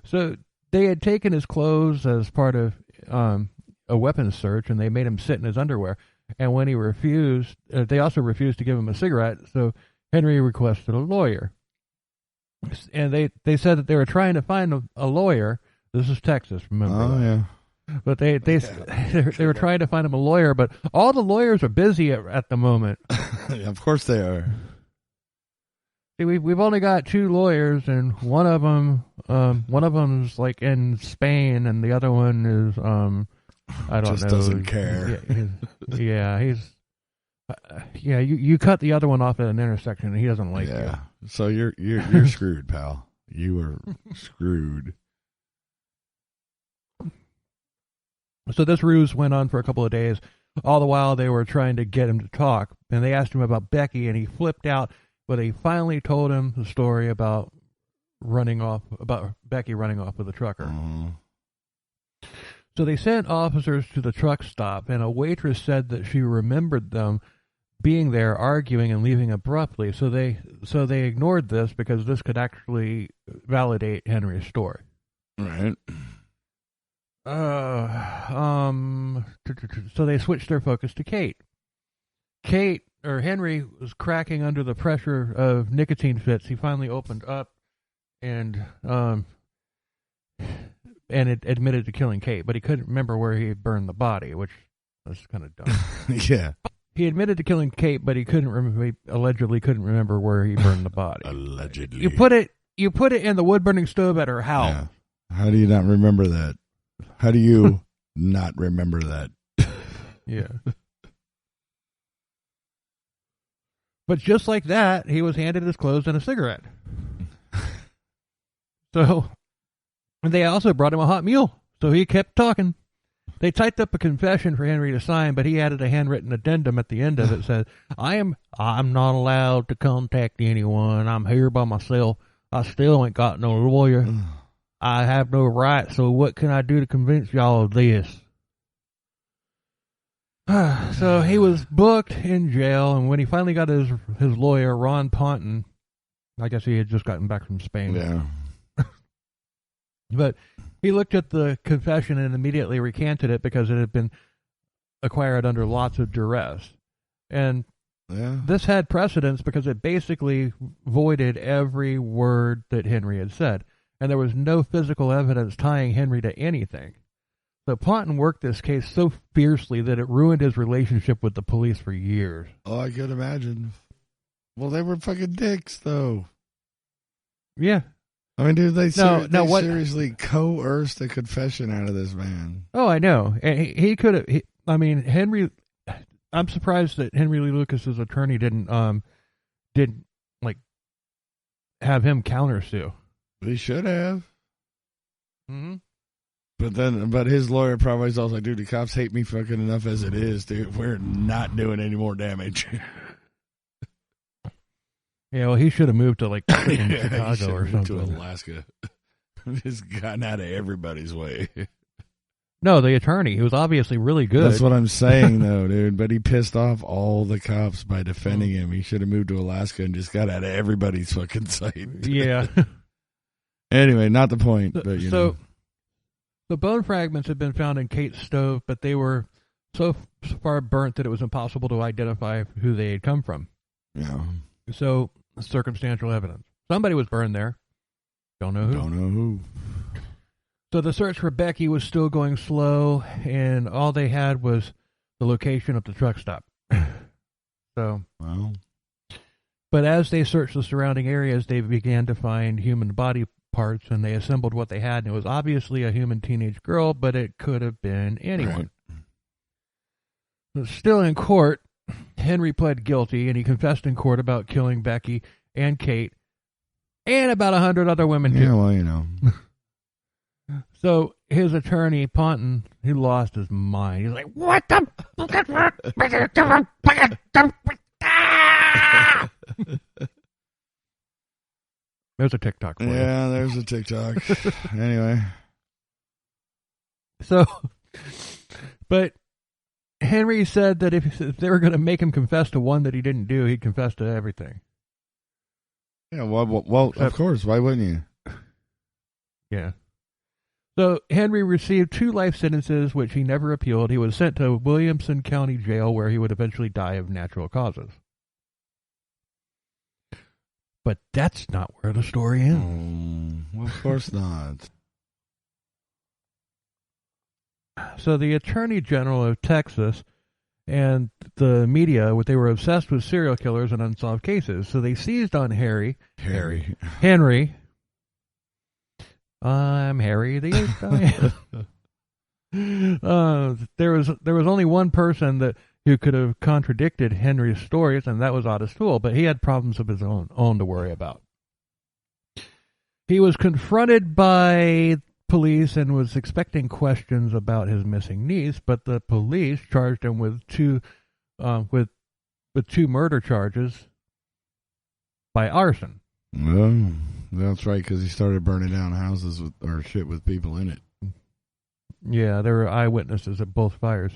So they had taken his clothes as part of a weapons search, and they made him sit in his underwear. And when he refused, they also refused to give him a cigarette, so Henry requested a lawyer. And they said that they were trying to find a lawyer. This is Texas, remember? Oh, that. yeah. But they were trying to find him a lawyer, but all the lawyers are busy at the moment. Yeah, of course they are. See, we've only got 2 lawyers, and one of them's like in Spain, and the other one is I don't Just know. doesn't care. You cut the other one off at an intersection, and he doesn't like you. So you're screwed, pal. You are screwed. So this ruse went on for a couple of days. All the while they were trying to get him to talk, and they asked him about Becky, and he flipped out. But he finally told him the story about Becky running off with a trucker. So they sent officers to the truck stop, and a waitress said that she remembered them being there arguing and leaving abruptly. So they ignored this because this could actually validate Henry's story. Right. So they switched their focus to Kate. Henry was cracking under the pressure of nicotine fits. He finally opened up and it admitted to killing Kate, but he couldn't remember where he had burned the body, which was kind of dumb. Yeah. He admitted to killing Kate, but he allegedly couldn't remember where he burned the body. Allegedly. You put it in the wood burning stove at her house. Yeah. How do you not remember that? How do you not remember that? Yeah. But just like that, he was handed his clothes and a cigarette. So, they also brought him a hot meal. So he kept talking. They typed up a confession for Henry to sign, but he added a handwritten addendum at the end of it. Said, I'm not allowed to contact anyone. I'm here by myself. I still ain't got no lawyer. I have no right, so what can I do to convince y'all of this? So he was booked in jail, and when he finally got his lawyer, Ron Ponton, I guess he had just gotten back from Spain. Yeah. But he looked at the confession and immediately recanted it because it had been acquired under lots of duress. And this had precedence because it basically voided every word that Henry had said. And there was no physical evidence tying Henry to anything. So Ponton worked this case so fiercely that it ruined his relationship with the police for years. Oh, I could imagine. Well, they were fucking dicks, though. Yeah. I mean, dude, they seriously coerced a confession out of this man. Oh, I know. And he could have. Henry. I'm surprised that Henry Lee Lucas's attorney didn't have him countersue. He should have. Mm-hmm. But his lawyer probably was also like, dude, the cops hate me fucking enough as it is, dude. We're not doing any more damage. Yeah, well, he should have moved to Chicago or something. To Alaska. Just gotten out of everybody's way. No, the attorney. He was obviously really good. That's what I'm saying, though, dude. But he pissed off all the cops by defending him. He should have moved to Alaska and just got out of everybody's fucking sight. Yeah. Anyway, not the point. But you know. The bone fragments had been found in Kate's stove, but they were so far burnt that it was impossible to identify who they had come from. Yeah. So, circumstantial evidence. Somebody was burned there. Don't know who. So the search for Becky was still going slow, and all they had was the location of the truck stop. Well. But as they searched the surrounding areas, they began to find human body parts, and they assembled what they had, and it was obviously a human teenage girl, but it could have been anyone. Right. Still in court, Henry pled guilty, and he confessed in court about killing Becky and Kate and about 100 other women, too. Yeah, well, you know. So his attorney, Ponton, he lost his mind. He's like, what the? There's a TikTok for you. Yeah, there's a TikTok. Anyway. So, but Henry said that if they were going to make him confess to one that he didn't do, he'd confess to everything. Yeah, well, of course. Why wouldn't you? Yeah. So Henry received 2 life sentences, which he never appealed. He was sent to Williamson County Jail, where he would eventually die of natural causes. But that's not where the story ends. Well, of course not. So the Attorney General of Texas and the media, they were obsessed with serial killers and unsolved cases. So they seized on Henry. I'm Harry the Eighth. There was only one person who could have contradicted Henry's stories, and that was Otis Toole, but he had problems of his own to worry about. He was confronted by police and was expecting questions about his missing niece, but the police charged him with two murder charges by arson. Oh, that's right, because he started burning down houses with people in it. Yeah, there were eyewitnesses at both fires.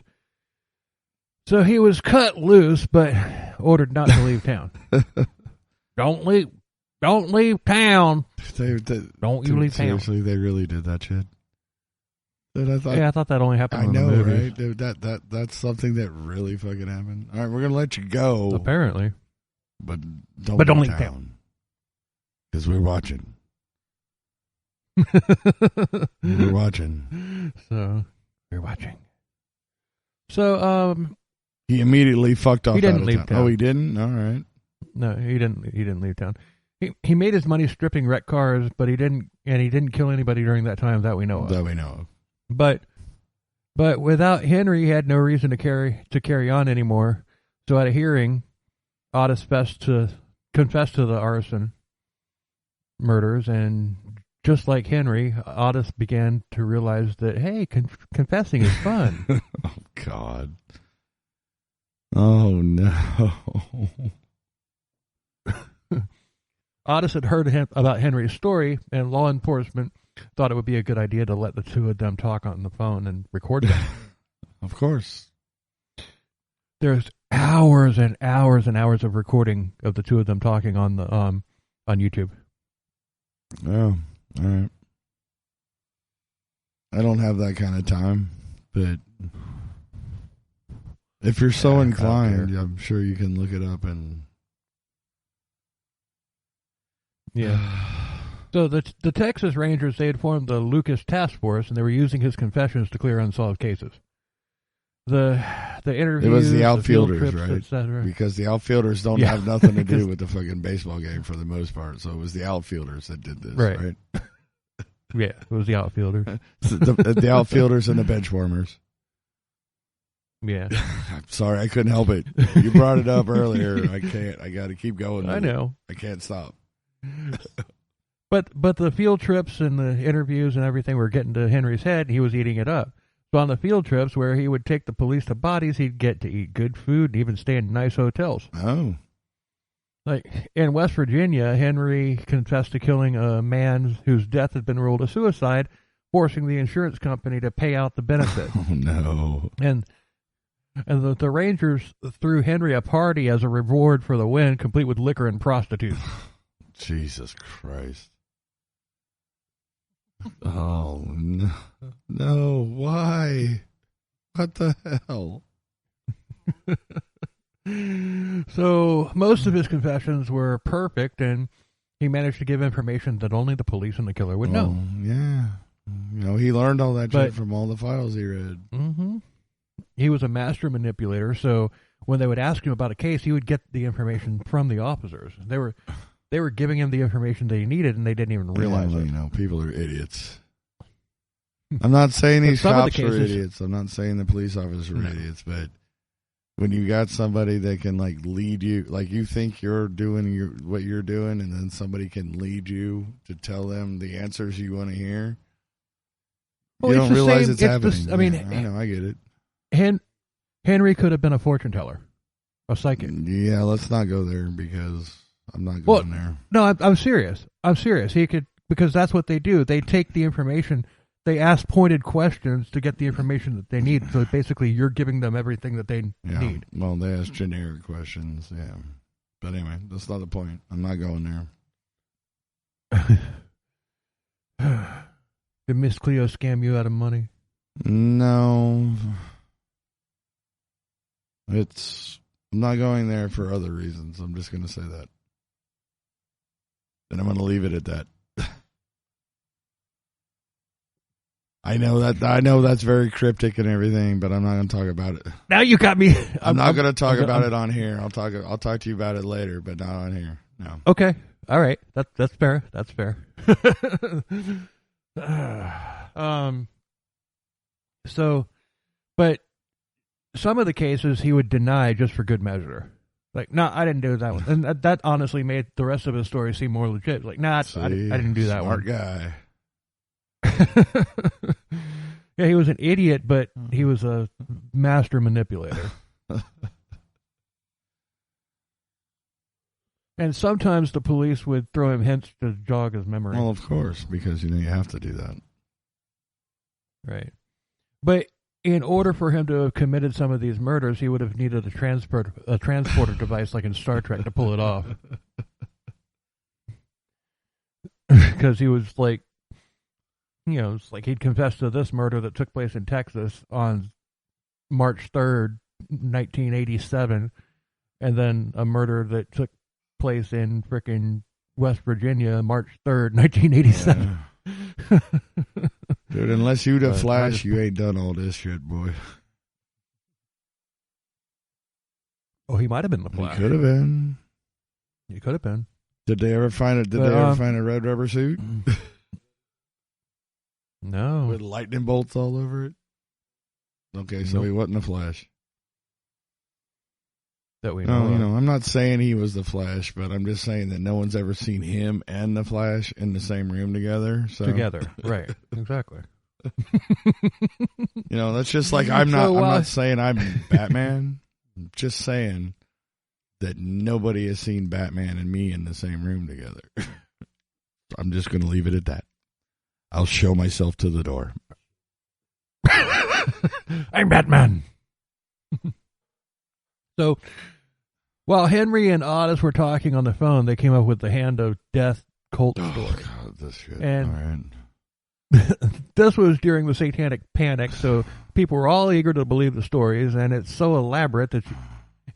So he was cut loose, but ordered not to leave town. Don't leave town. Don't you leave town. Seriously, they really did that shit. I thought that only happened. I know, right? Dude, that's something that really fucking happened. All right, we're gonna let you go. Apparently, but don't leave town because we're watching. We're watching. So we're watching. So he immediately fucked off. He didn't leave town. Oh, he didn't. All right. No, he didn't leave town. He made his money stripping wrecked cars, but he didn't kill anybody during that time that we know of. But without Henry, he had no reason to carry on anymore. So at a hearing, Otis confessed to the arson murders, and just like Henry, Otis began to realize that, hey, confessing is fun. Oh, God. Oh, no. Otis had heard about Henry's story, and law enforcement thought it would be a good idea to let the two of them talk on the phone and record them. Of course. There's hours and hours and hours of recording of the two of them talking on YouTube. Oh, all right. I don't have that kind of time, but if you're so inclined, I'm sure you can look it up and... Yeah. So the Texas Rangers, they had formed the Lucas Task Force, and they were using his confessions to clear unsolved cases. The interviews, it was the outfielders, trips, right? etc. Because the outfielders don't have nothing to do with the fucking baseball game for the most part. So it was the outfielders that did this, right? Yeah, it was the outfielders. the outfielders and the bench warmers. Yeah. I'm sorry, I couldn't help it. You brought it up earlier. I can't. I got to keep going. I know. I can't stop. But the field trips and the interviews and everything were getting to Henry's head, and he was eating it up. So on the field trips where he would take the police to bodies, he'd get to eat good food and even stay in nice hotels. Oh. Like in West Virginia, Henry confessed to killing a man whose death had been ruled a suicide, forcing the insurance company to pay out the benefit. Oh, no. And the Rangers threw Henry a party as a reward for the win, complete with liquor and prostitutes. Jesus Christ. Oh, no. No, why? What the hell? So most of his confessions were perfect, and he managed to give information that only the police and the killer would know. Yeah. You know, he learned all that shit from all the files he read. Mm-hmm. He was a master manipulator, so when they would ask him about a case, he would get the information from the officers. They were giving him the information that he needed, and they didn't even realize it. You know, people are idiots. I'm not saying these cops are idiots. I'm not saying the police officers are idiots, but when you got somebody that can like lead you, like you think you're doing what you're doing, and then somebody can lead you to tell them the answers you want to hear, you don't realize it's happening. I know, I get it. Henry could have been a fortune teller, a psychic. Yeah, let's not go there because I'm not going there. No, I'm serious. He could, because that's what they do. They take the information they ask pointed questions to get the information that they need. So basically, you're giving them everything that they need. Well, they ask generic questions, yeah. But anyway, that's not the point. I'm not going there. Did Miss Cleo scam you out of money? No. I'm not going there for other reasons. I'm just going to say that. And I'm going to leave it at that. I know that's very cryptic and everything, but I'm not going to talk about it. Now you got me. I'm not going to talk about it on here. I'll talk to you about it later, but not on here. No. Okay. All right. That's fair. That's fair. So, but some of the cases he would deny just for good measure. Like, no, I didn't do that one. And that honestly made the rest of his story seem more legit. Like, I didn't do that one. Smart guy. Yeah, he was an idiot, but he was a master manipulator. And sometimes the police would throw him hints to jog his memory. Well, of course, because you have to do that. Right. But in order for him to have committed some of these murders, he would have needed a transporter device like in Star Trek to pull it off. Because he was like, it's like he'd confessed to this murder that took place in Texas on March 3rd, 1987, and then a murder that took place in frickin' West Virginia, March 3rd, 1987. Yeah. Dude, unless you the Flash, you ain't done all this shit, boy. Oh, he might have been the Flash. He could have been. He could have been. Did they ever find it? Did they ever find a red rubber suit? No. With lightning bolts all over it? Okay, so he wasn't the Flash. That we know. No, I'm not saying he was the Flash, but I'm just saying that no one's ever seen him and the Flash in the same room together. So. Together, right? Exactly. That's just like I'm not saying I'm Batman. I'm just saying that nobody has seen Batman and me in the same room together. I'm just going to leave it at that. I'll show myself to the door. I'm Batman. So, while Henry and Otis were talking on the phone, they came up with the Hand of Death cult story. Oh, God, this shit. And this was during the Satanic Panic, so people were all eager to believe the stories, and it's so elaborate that,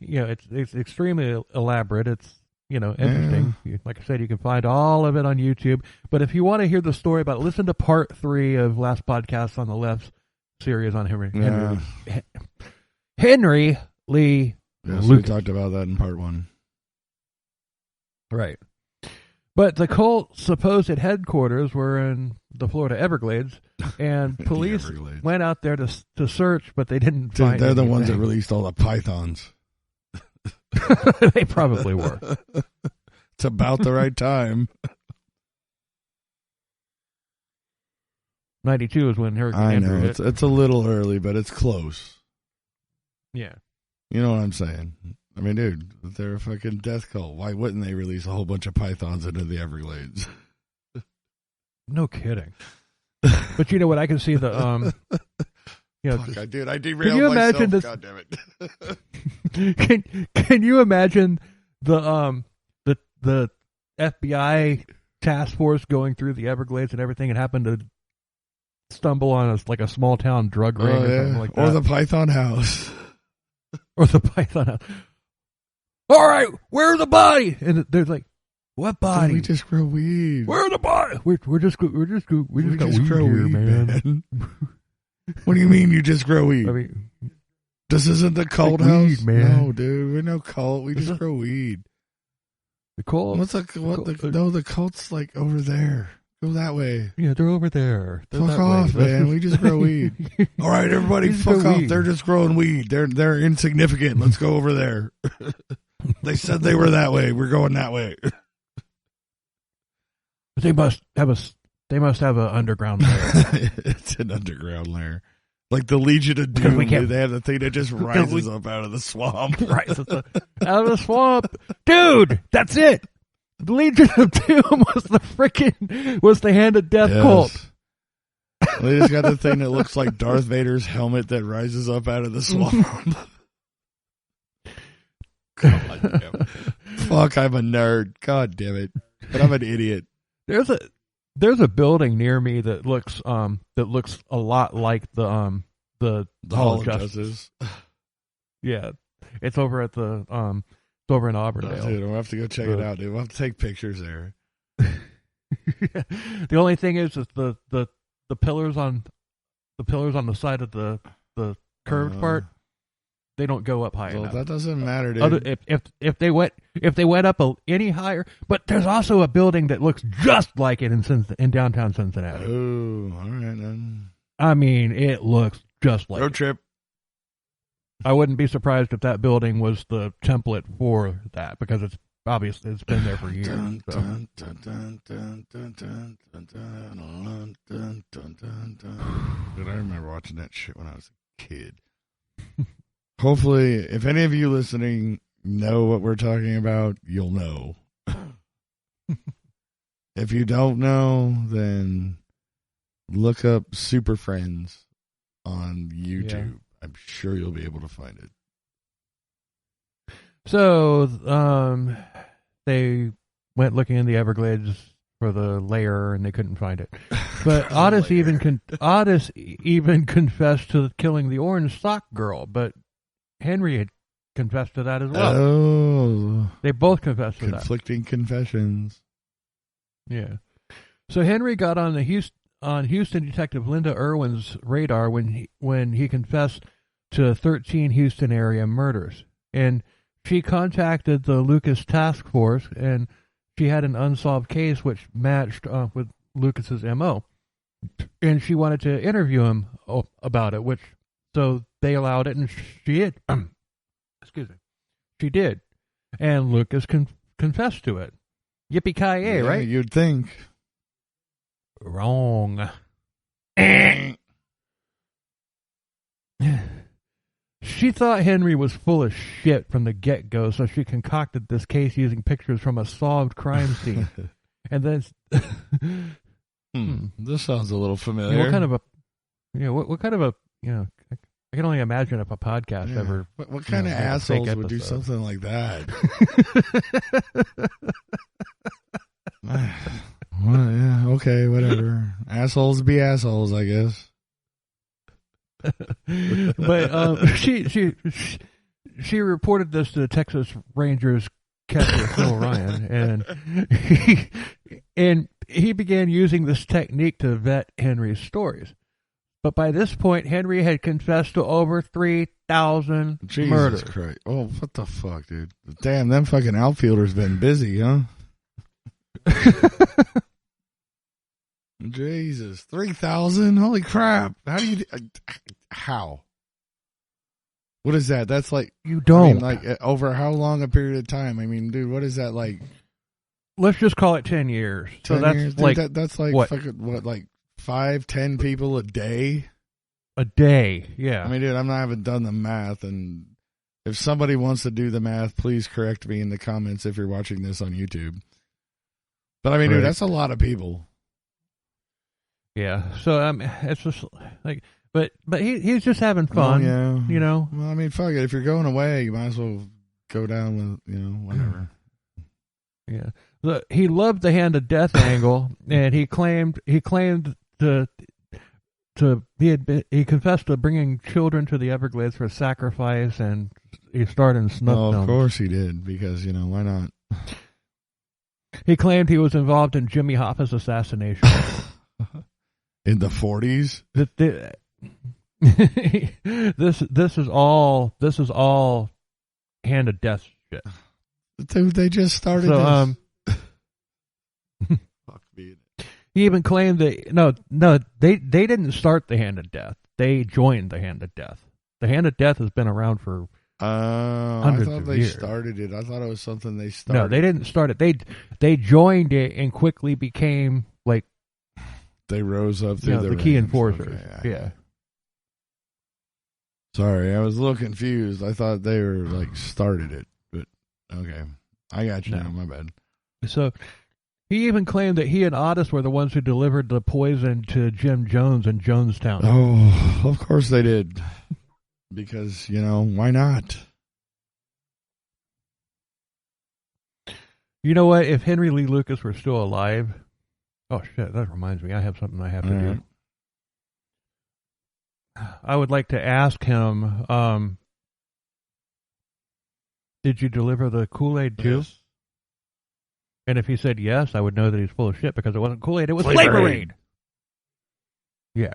it's extremely elaborate. It's, interesting. Yeah. Like I said, you can find all of it on YouTube. But if you want to hear the story about it, listen to part 3 of last podcast on the left series on Henry Lee. Yes, we talked about that in part 1. Right. But the cult's supposed headquarters were in the Florida Everglades, and police went out there to search, but they didn't find they're anything. The ones that released all the pythons. They probably were. It's about the right time. 92 is when Hurricane Andrew hit. It's a little early, but it's close. Yeah. You know what I'm saying? I mean, dude, they're a fucking death cult. Why wouldn't they release a whole bunch of pythons into the Everglades? No kidding. But you know what? I can see the I derailed myself. God damn it! Can you imagine the FBI task force going through the Everglades and everything, and happened to stumble on a small town drug ring or something like that, or the Python House, or the Python House. All right, where's the body? And there's like, what body? We just grow weed. Where's the body? We just got weed here, man. What do you mean you just grow weed? I mean, this isn't the cult house, weed, man. No, dude, we're no cult. We just grow weed. The cult? No, the cult's like over there. Go that way. Yeah, they're over there. Fuck off, man. We just grow weed. All right, everybody, fuck off. Weed. They're just growing weed. They're insignificant. Let's go over there. They said they were that way. We're going that way. But they must have an underground lair. It's an underground lair. Like the Legion of Doom. They have the thing that just rises up out of the swamp. Rises up out of the swamp. Dude, that's it. The Legion of Doom was the Hand of Death cult. They just got the thing that looks like Darth Vader's helmet that rises up out of the swamp. God damn it. Fuck, I'm a nerd. God damn it. But I'm an idiot. There's a building near me that looks a lot like the Hall of Justice. Yeah. It's over at the it's over in Auburndale. Oh, dude, we'll have to go check it out, dude. We'll have to take pictures there. The only thing is the pillars on the side of the curved part, they don't go up high enough. That doesn't matter, dude. If they went up any higher, but there's also a building that looks just like it in downtown Cincinnati. Oh, all right then. I mean, it looks just like road trip. I wouldn't be surprised if that building was the template for that, because it's obviously it's been there for years. So. Dude, I remember watching that shit when I was a kid. Hopefully, if any of you listening know what we're talking about, you'll know. If you don't know, then look up Super Friends on YouTube. Yeah. I'm sure you'll be able to find it. So, they went looking in the Everglades for the lair, and they couldn't find it. But Otis even confessed to killing the orange sock girl, but Henry had confessed to that as well. Oh. They both confessed to that. Conflicting confessions. Yeah. So Henry got on Houston Detective Linda Irwin's radar when he confessed to 13 Houston area murders. And she contacted the Lucas Task Force, and she had an unsolved case which matched with Lucas's MO. And she wanted to interview him about it, so they allowed it, and she did. Excuse me. She did. And Lucas confessed to it. Yippee-ki-yay, right? You'd think. Wrong. She thought Henry was full of shit from the get-go, so she concocted this case using pictures from a solved crime scene. And then... This sounds a little familiar. What kind of a... what kind of a... I can only imagine if a podcast ever... What kind of assholes would do something like that? Well, yeah, okay, whatever. Assholes be assholes, I guess. But she reported this to the Texas Rangers catcher Phil Ryan, and he began using this technique to vet Henry's stories. But by this point, Henry had confessed to over 3,000 murders. Jesus Christ! Oh, what the fuck, dude? Damn, them fucking outfielders been busy, huh? Jesus, 3,000! Holy crap! How? What is that? That's like you don't over how long a period of time? I mean, dude, what is that like? Let's just call it 10 years. 10 so that's years? like dude, that's like what? Fucking what? Like 5-10 people a day? A day, yeah. I mean, dude, I haven't done the math, and if somebody wants to do the math, please correct me in the comments if you're watching this on YouTube. But I mean, dude, that's a lot of people. Yeah. So it's just like, but he's just having fun. Oh, yeah. Well, I mean, fuck it. If you're going away, you might as well go down with whatever. Yeah. Look, he loved the hand of death angle, and he claimed he confessed to bringing children to the Everglades for sacrifice, and he starred in snuff films. Of course he did, because why not? He claimed he was involved in Jimmy Hoffa's assassination. In the 40s? This is all hand of death shit. Dude, they just started this. Fuck me. He even claimed that they didn't start the hand of death. They joined the hand of death. The hand of death has been around for hundreds of years. I thought they started it. I thought it was something they started. No, they didn't start it. They joined it and quickly became like they rose up through the key enforcers. Okay, yeah. Sorry, I was a little confused. I thought they were started it, but okay, I got you now. My bad. So He even claimed that he and Otis were the ones who delivered the poison to Jim Jones in Jonestown. Oh, of course they did. Because, why not? You know what? If Henry Lee Lucas were still alive... Oh, shit, that reminds me. I have something I have to do. I would like to ask him, did you deliver the Kool-Aid too? Yes. And if he said yes, I would know that he's full of shit because it wasn't Kool-Aid, it was Flavor Flavor Aid. Aid. Yeah.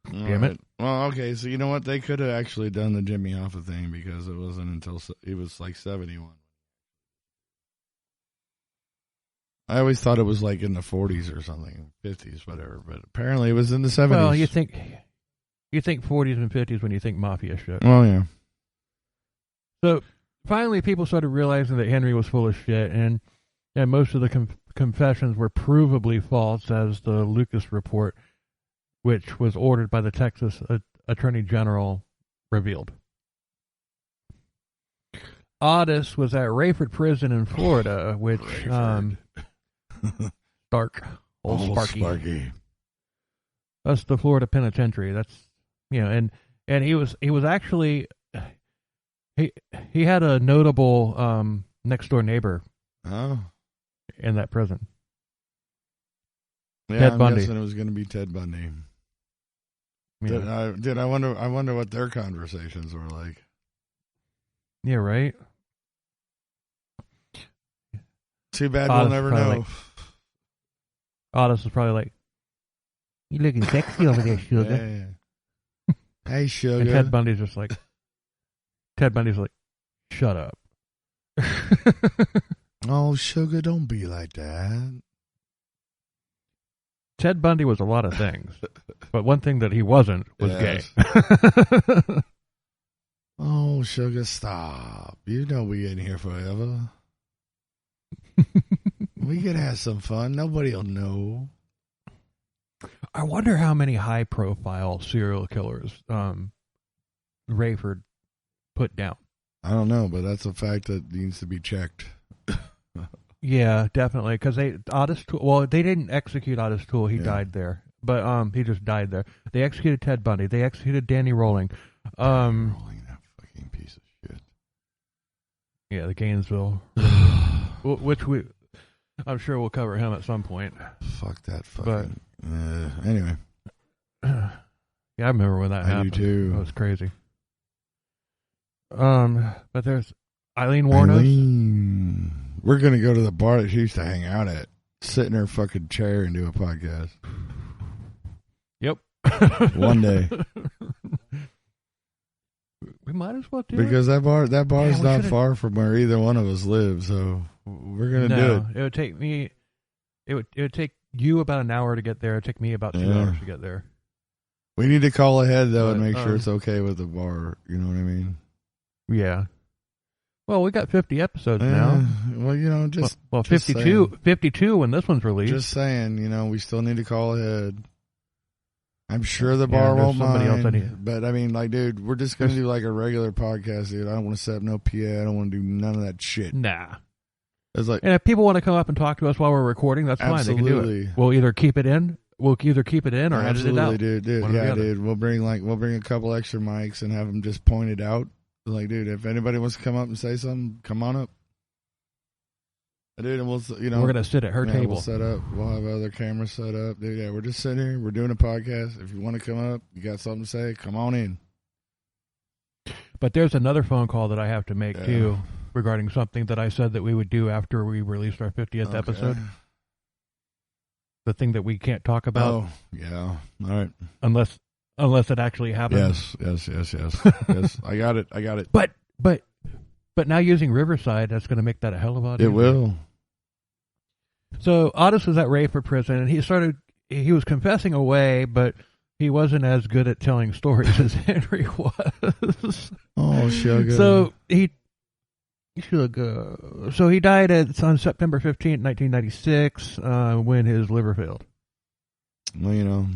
Damn it. Well, okay, so you know what? They could have actually done the Jimmy Hoffa thing because it wasn't until he was like 71. I always thought it was like in the 40s or something, 50s, whatever, but apparently it was in the 70s. Well, you think 40s and 50s when you think mafia shit. Oh, yeah. So finally people started realizing that Henry was full of shit, and most of the confessions were provably false, as the Lucas report, which was ordered by the Texas Attorney General, revealed. Otis was at Rayford Prison in Florida, which Stark, old Sparky. That's the Florida Penitentiary. That's and he was actually he had a notable next door neighbor. Oh. In that prison. Yeah, Ted I'm Bundy. guessing it was going to be Ted Bundy. Yeah. I wonder what their conversations were like. Yeah, right. Too bad we'll never know. Otis is probably like, "You looking sexy over there, sugar." Yeah. Hey, sugar. And Ted Bundy's just like, "Shut up." Oh, sugar, don't be like that. Ted Bundy was a lot of things, but one thing that he wasn't was gay. Oh, sugar, stop. You know we ain't here forever. We could have some fun. Nobody'll know. I wonder how many high-profile serial killers Rayford put down. I don't know, but that's a fact that needs to be checked. Yeah, definitely. Because they didn't execute Otis Toole. He died there, but he just died there. They executed Ted Bundy. They executed Danny Rolling. Rolling, that fucking piece of shit. Yeah, the Gainesville, which I'm sure we'll cover him at some point. Fuck that fucking. Anyway. Yeah, I remember when that happened. I do too. That was crazy. But there's Eileen Warnos. We're going to go to the bar that she used to hang out at, sit in her fucking chair and do a podcast. Yep. One day. We might as well do because it. that bar is not far from where either one of us live, so we're going to do it. It would take me, it would take you about an hour to get there. It would take me about 2 hours to get there. We need to call ahead, though, and make sure it's okay with the bar. You know what I mean? Yeah. Well, we got 50 episodes now. Well, just... Well, 52 when this one's released. Just saying, we still need to call ahead. I'm sure the bar won't mind. But, I mean, dude, we're just going to do, a regular podcast, dude. I don't want to set up no PA. I don't want to do none of that shit. Nah. It's and if people want to come up and talk to us while we're recording, that's fine. They can do it. We'll either keep it in or edit it out. Absolutely, dude. Yeah, dude. We'll bring a couple extra mics and have them just pointed out. Dude, if anybody wants to come up and say something, come on up. Dude, and we're gonna sit at her table. We'll set up. We'll have other cameras set up. Dude, yeah, we're just sitting here. We're doing a podcast. If you want to come up, you got something to say, come on in. But there's another phone call that I have to make too, regarding something that I said that we would do after we released our 50th episode. The thing that we can't talk about. Oh, yeah. All right. Unless it actually happens. Yes. Yes, I got it. But now using Riverside, that's going to make that a hell of a lot easier. It will. So Otis was at Rayford Prison, and he was confessing away, but he wasn't as good at telling stories as Henry was. Oh, sugar. So he died on September 15th, 1996, when his liver failed. Well,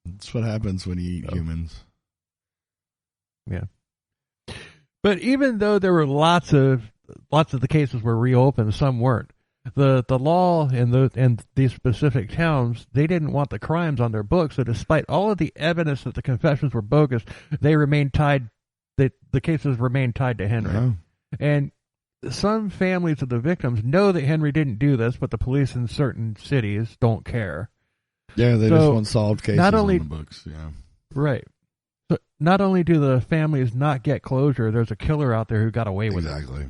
that's what happens when you eat humans. Yeah. But even though there were lots of the cases were reopened, some weren't. the law in these specific towns, they didn't want the crimes on their books. So despite all of the evidence that the confessions were bogus, they remained tied. The cases remained tied to Henry. Yeah. And some families of the victims know that Henry didn't do this, but the police in certain cities don't care. Yeah, they just want solved cases on the books. Yeah, right. So not only do the families not get closure, there's a killer out there who got away with it. Exactly.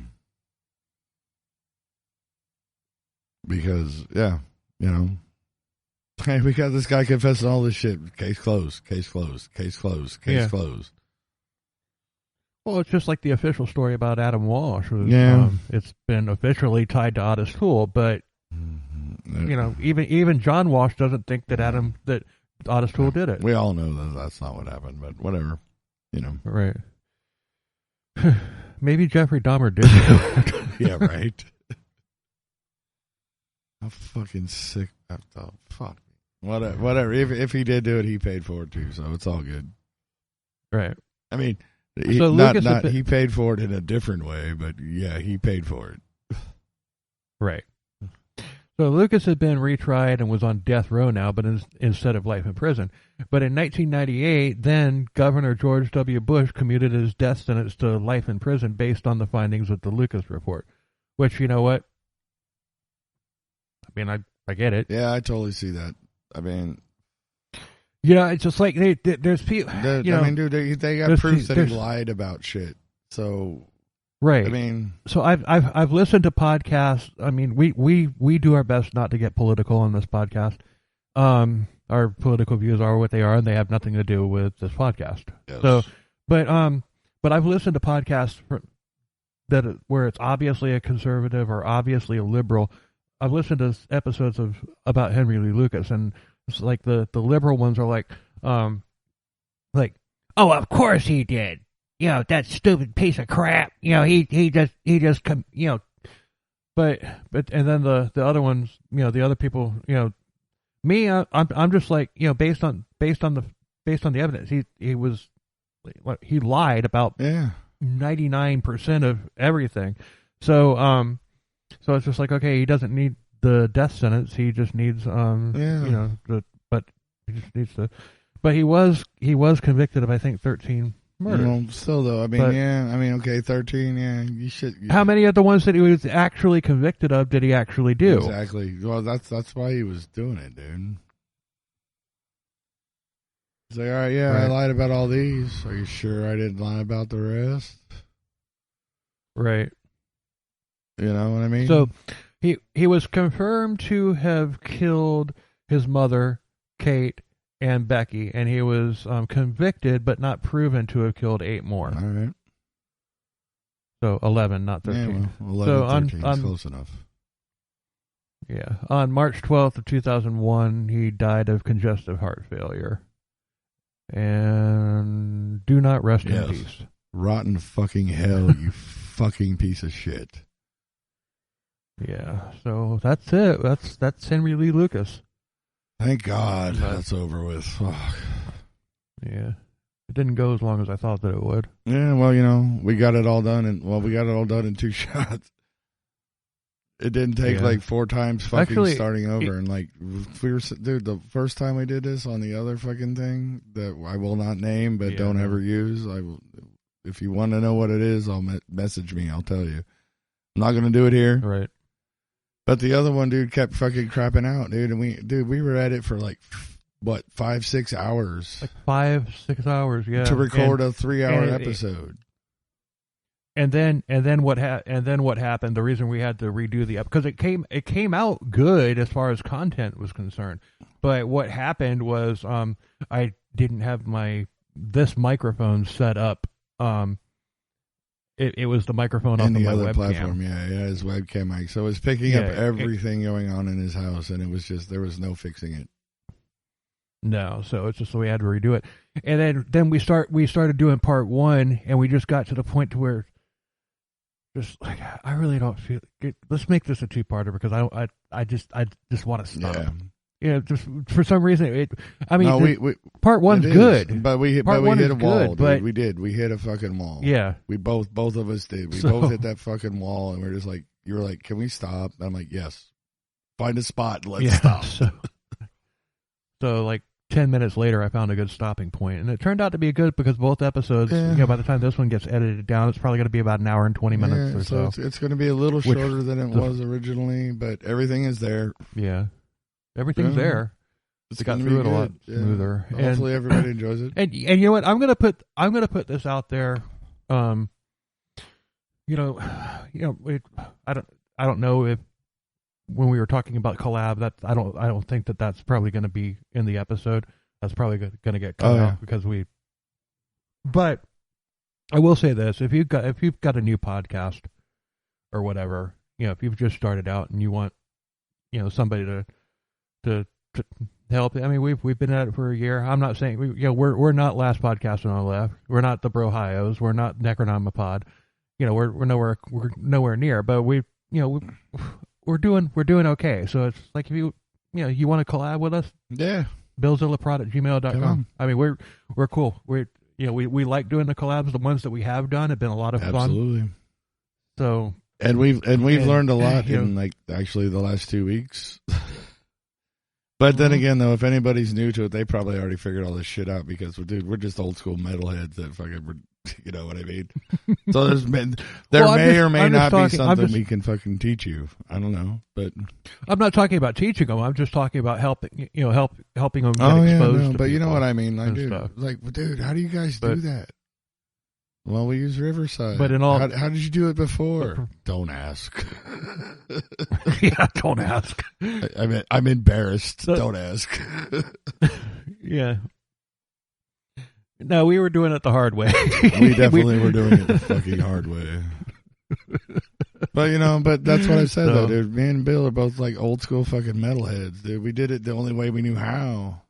Because, yeah, hey, we got this guy confessing all this shit. Case closed, case closed, case closed, case closed. Well, it's just like the official story about Adam Walsh. It's been officially tied to Otis Toole, but even John Walsh doesn't think that Otis Toole did it. We all know that that's not what happened, but whatever, Right. Maybe Jeffrey Dahmer did it. Yeah, right. I'm fucking sick. Oh, fuck. Whatever. If he did do it, he paid for it too, so it's all good. Right. I mean, he paid for it in a different way, but yeah, he paid for it. Right. So Lucas had been retried and was on death row now, but instead of life in prison. But in 1998, then Governor George W. Bush commuted his death sentence to life in prison based on the findings of the Lucas report. Which, you know what? I mean, I get it. Yeah, I totally see that. I mean, it's just like there's people. I mean, dude, they got proof that he lied about shit. So, right. I mean, so I've listened to podcasts. I mean, we do our best not to get political on this podcast. Our political views are what they are, and they have nothing to do with this podcast. Yes. So, but I've listened to podcasts where it's obviously a conservative or obviously a liberal. I've listened to episodes about Henry Lee Lucas, and it's like the liberal ones are like, oh, of course he did. That stupid piece of crap. He just but and then the other ones, the other people, me, I'm just like, based on the evidence, he lied about 99% of everything. So it's just like, okay, he doesn't need the death sentence. He just needs, but he just needs to. But he was convicted of, I think, 13 murders. Still though, I mean, okay, 13. Yeah, you should. How many of the ones that he was actually convicted of did he actually do? Exactly. Well, that's why he was doing it, dude. He's like, all right, I lied about all these. Are you sure I didn't lie about the rest? Right. You know what I mean? So he was confirmed to have killed his mother, Kate, and Becky, and he was convicted but not proven to have killed 8 more. All right. So 11, not 13. Yeah, well, 11, 13 is close enough. Yeah. On March 12th of 2001, he died of congestive heart failure. And do not rest in peace. Rotten fucking hell, you fucking piece of shit. Yeah, so that's it. That's Henry Lee Lucas. Thank God that's over with. Fuck. Yeah, it didn't go as long as I thought that it would. Yeah, well, we got it all done, we got it all done in 2 shots. It didn't take like 4 times fucking starting over, and like dude, the first time we did this on the other fucking thing that I will not name, but don't ever use. If you want to know what it is, I'll message me. I'll tell you. I'm not gonna do it here, right? But the other one, dude, kept fucking crapping out, dude. And we were at it for like, 5-6 hours? Like 5-6 hours, yeah. To record a 3-hour episode. And then what happened? The reason we had to redo the because it came out good as far as content was concerned. But what happened was I didn't have this microphone set up. It was the microphone on the other webcam. Platform, his webcam mic. So it was picking up everything going on in his house, and it was just, there was no fixing it. No, so it's just we had to redo it, and then we started doing part 1, and we just got to the point to where, just like, I really don't feel. Let's make this a 2-parter because I just want to stop. Yeah, just for some reason part 1's good, but we hit a wall. Good, dude. We hit a fucking wall. Yeah, we both of us did. We both hit that fucking wall, and we're just like, you were like, "Can we stop?" And I'm like, "Yes." Find a spot and let's stop. So like 10 minutes later, I found a good stopping point, and it turned out to be good because both episodes. By the time this one gets edited down, it's probably going to be about an hour and 20 minutes or so. It's going to be a little shorter than it was originally, but everything is there. Yeah, everything's there. It's got through it a lot smoother. Hopefully, everybody enjoys it. And you know what? I'm gonna put this out there. I don't know if when we were talking about collab, that I don't think that's probably going to be in the episode. That's probably going to get cut out because we. But I will say this: if you've got a new podcast or whatever, if you've just started out and you want, somebody to help. I mean, we've been at it for a year. I'm not saying we're not Last Podcast on the Left. We're not the Brohios. We're not Necronomipod. We're nowhere near. But we're doing okay. So it's like if you want to collab with us, BillZillaProd@gmail.com. I mean, we're cool. We like doing the collabs. The ones that we have done have been a lot of fun. Absolutely. So and we've learned a lot in like actually the last 2 weeks. But then again, though, if anybody's new to it, they probably already figured all this shit out because, dude, we're just old school metalheads that fucking, you know what I mean? So there may or may not be something we can fucking teach you. I don't know, but I'm not talking about teaching them. I'm just talking about helping them get exposed. No, but you know what I mean? Like, dude, how do you guys do that? Well, we use Riverside. But in all, how did you do it before? Don't ask. Yeah, don't ask. I'm embarrassed. Don't ask. Yeah. No, we were doing it the hard way. We definitely were doing it the fucking hard way. But that's what I said, though, dude. Me and Bill are both like old school fucking metalheads, dude. We did it the only way we knew how.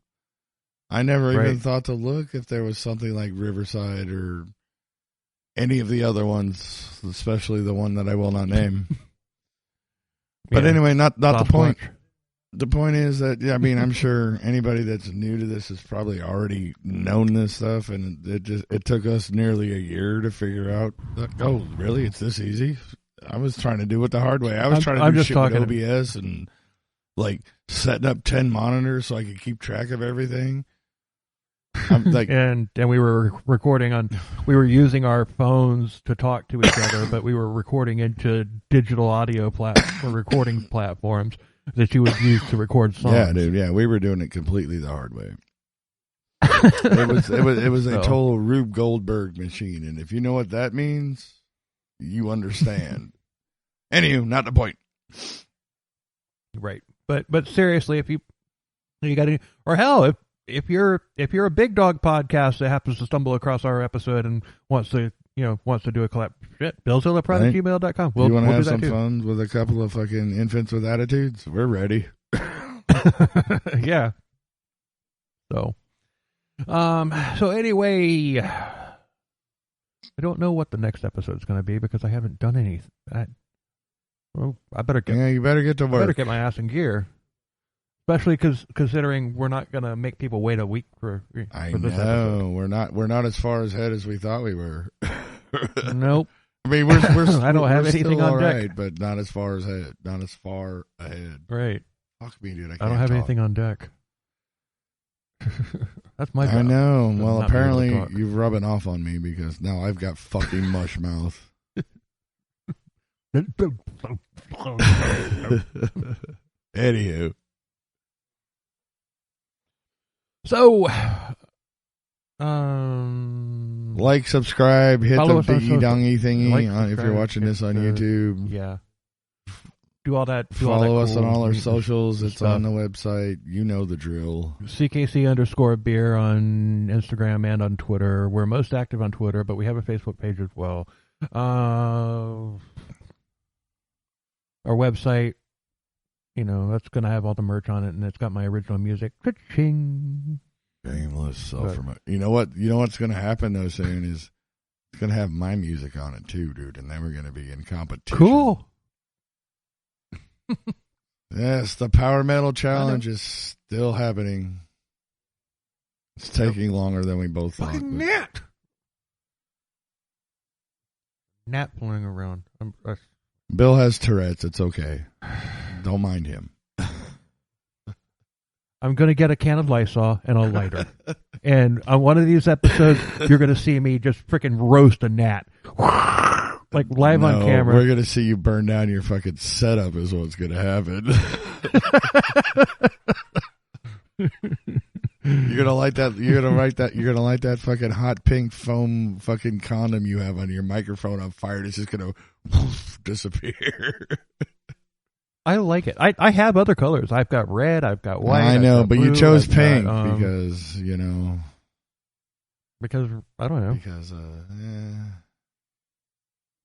I never even thought to look if there was something like Riverside or any of the other ones, especially the one that I will not name. But anyway, not the point. The point is that, I'm sure anybody that's new to this has probably already known this stuff, and it took us nearly a year to figure out, oh, really? It's this easy? I was trying to do it the hard way. I was trying to do shit with OBS and, like, setting up 10 monitors so I could keep track of everything. And we were we were using our phones to talk to each other, but we were recording into digital audio recording platforms that you would use to record songs. Yeah, dude. Yeah, we were doing it completely the hard way. It was a total Rube Goldberg machine, and if you know what that means, you understand. Anywho, not the point. Right, but seriously, if you got any, or hell, if you're a big dog podcast that happens to stumble across our episode and wants to do a collab, BillZillaProd@gmail.com. You want to have some fun with a couple of fucking infants with attitudes? We're ready. Yeah. So anyway, I don't know what the next episode is going to be because I haven't done anything. You better get to work. I better get my ass in gear. Especially considering we're not going to make people wait a week for this episode. We're not as far ahead as we thought we were. Nope. I mean, we're I don't have anything on deck, right, but not as far ahead. Right. Fuck me, dude. I don't have anything on deck. That's my job. I know. Well, apparently you're rubbing off on me because now I've got fucking mush mouth. Anywho. So, like, subscribe, hit the dingy dongy thingy if you're watching this on YouTube. Yeah. Do all that. Follow us on all our socials. It's on the website. You know the drill. CKC_beer on Instagram and on Twitter. We're most active on Twitter, but we have a Facebook page as well. Our website, that's going to have all the merch on it, and it's got my original music. Cha-ching. Shameless self-promote. You know what's going to happen, though, soon is it's going to have my music on it, too, dude, and then we're going to be in competition. Cool. Yes, the Power Metal Challenge is still happening. It's taking longer than we both thought. Fucking gnat flying around. Bill has Tourette's. It's okay. Don't mind him. I'm going to get a can of Lysol and a lighter. And on one of these episodes, you're going to see me just freaking roast a gnat. Like live on camera. We're going to see you burn down your fucking setup is what's going to happen. You're going to light that. You're going to write that. You're going to light that fucking hot pink foam fucking condom you have on your microphone on fire. And it's just going to disappear. I like it. I have other colors. I've got red. I've got white. I know, but blue, you chose I've pink got, because, you know. Because, I don't know. Because,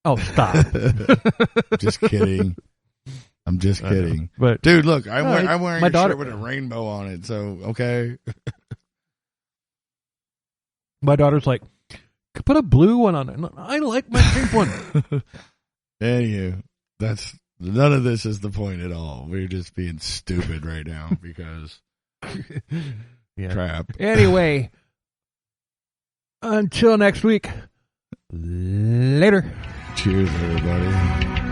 Oh, stop. Just kidding. I'm just kidding. But dude, look, I'm wearing my a daughter, shirt with a rainbow on it, so, okay. My daughter's like, put a blue one on it. I like my pink one. Anywho, none of this is the point at all. We're just being stupid right now because crap. Anyway, until next week, later. Cheers, everybody.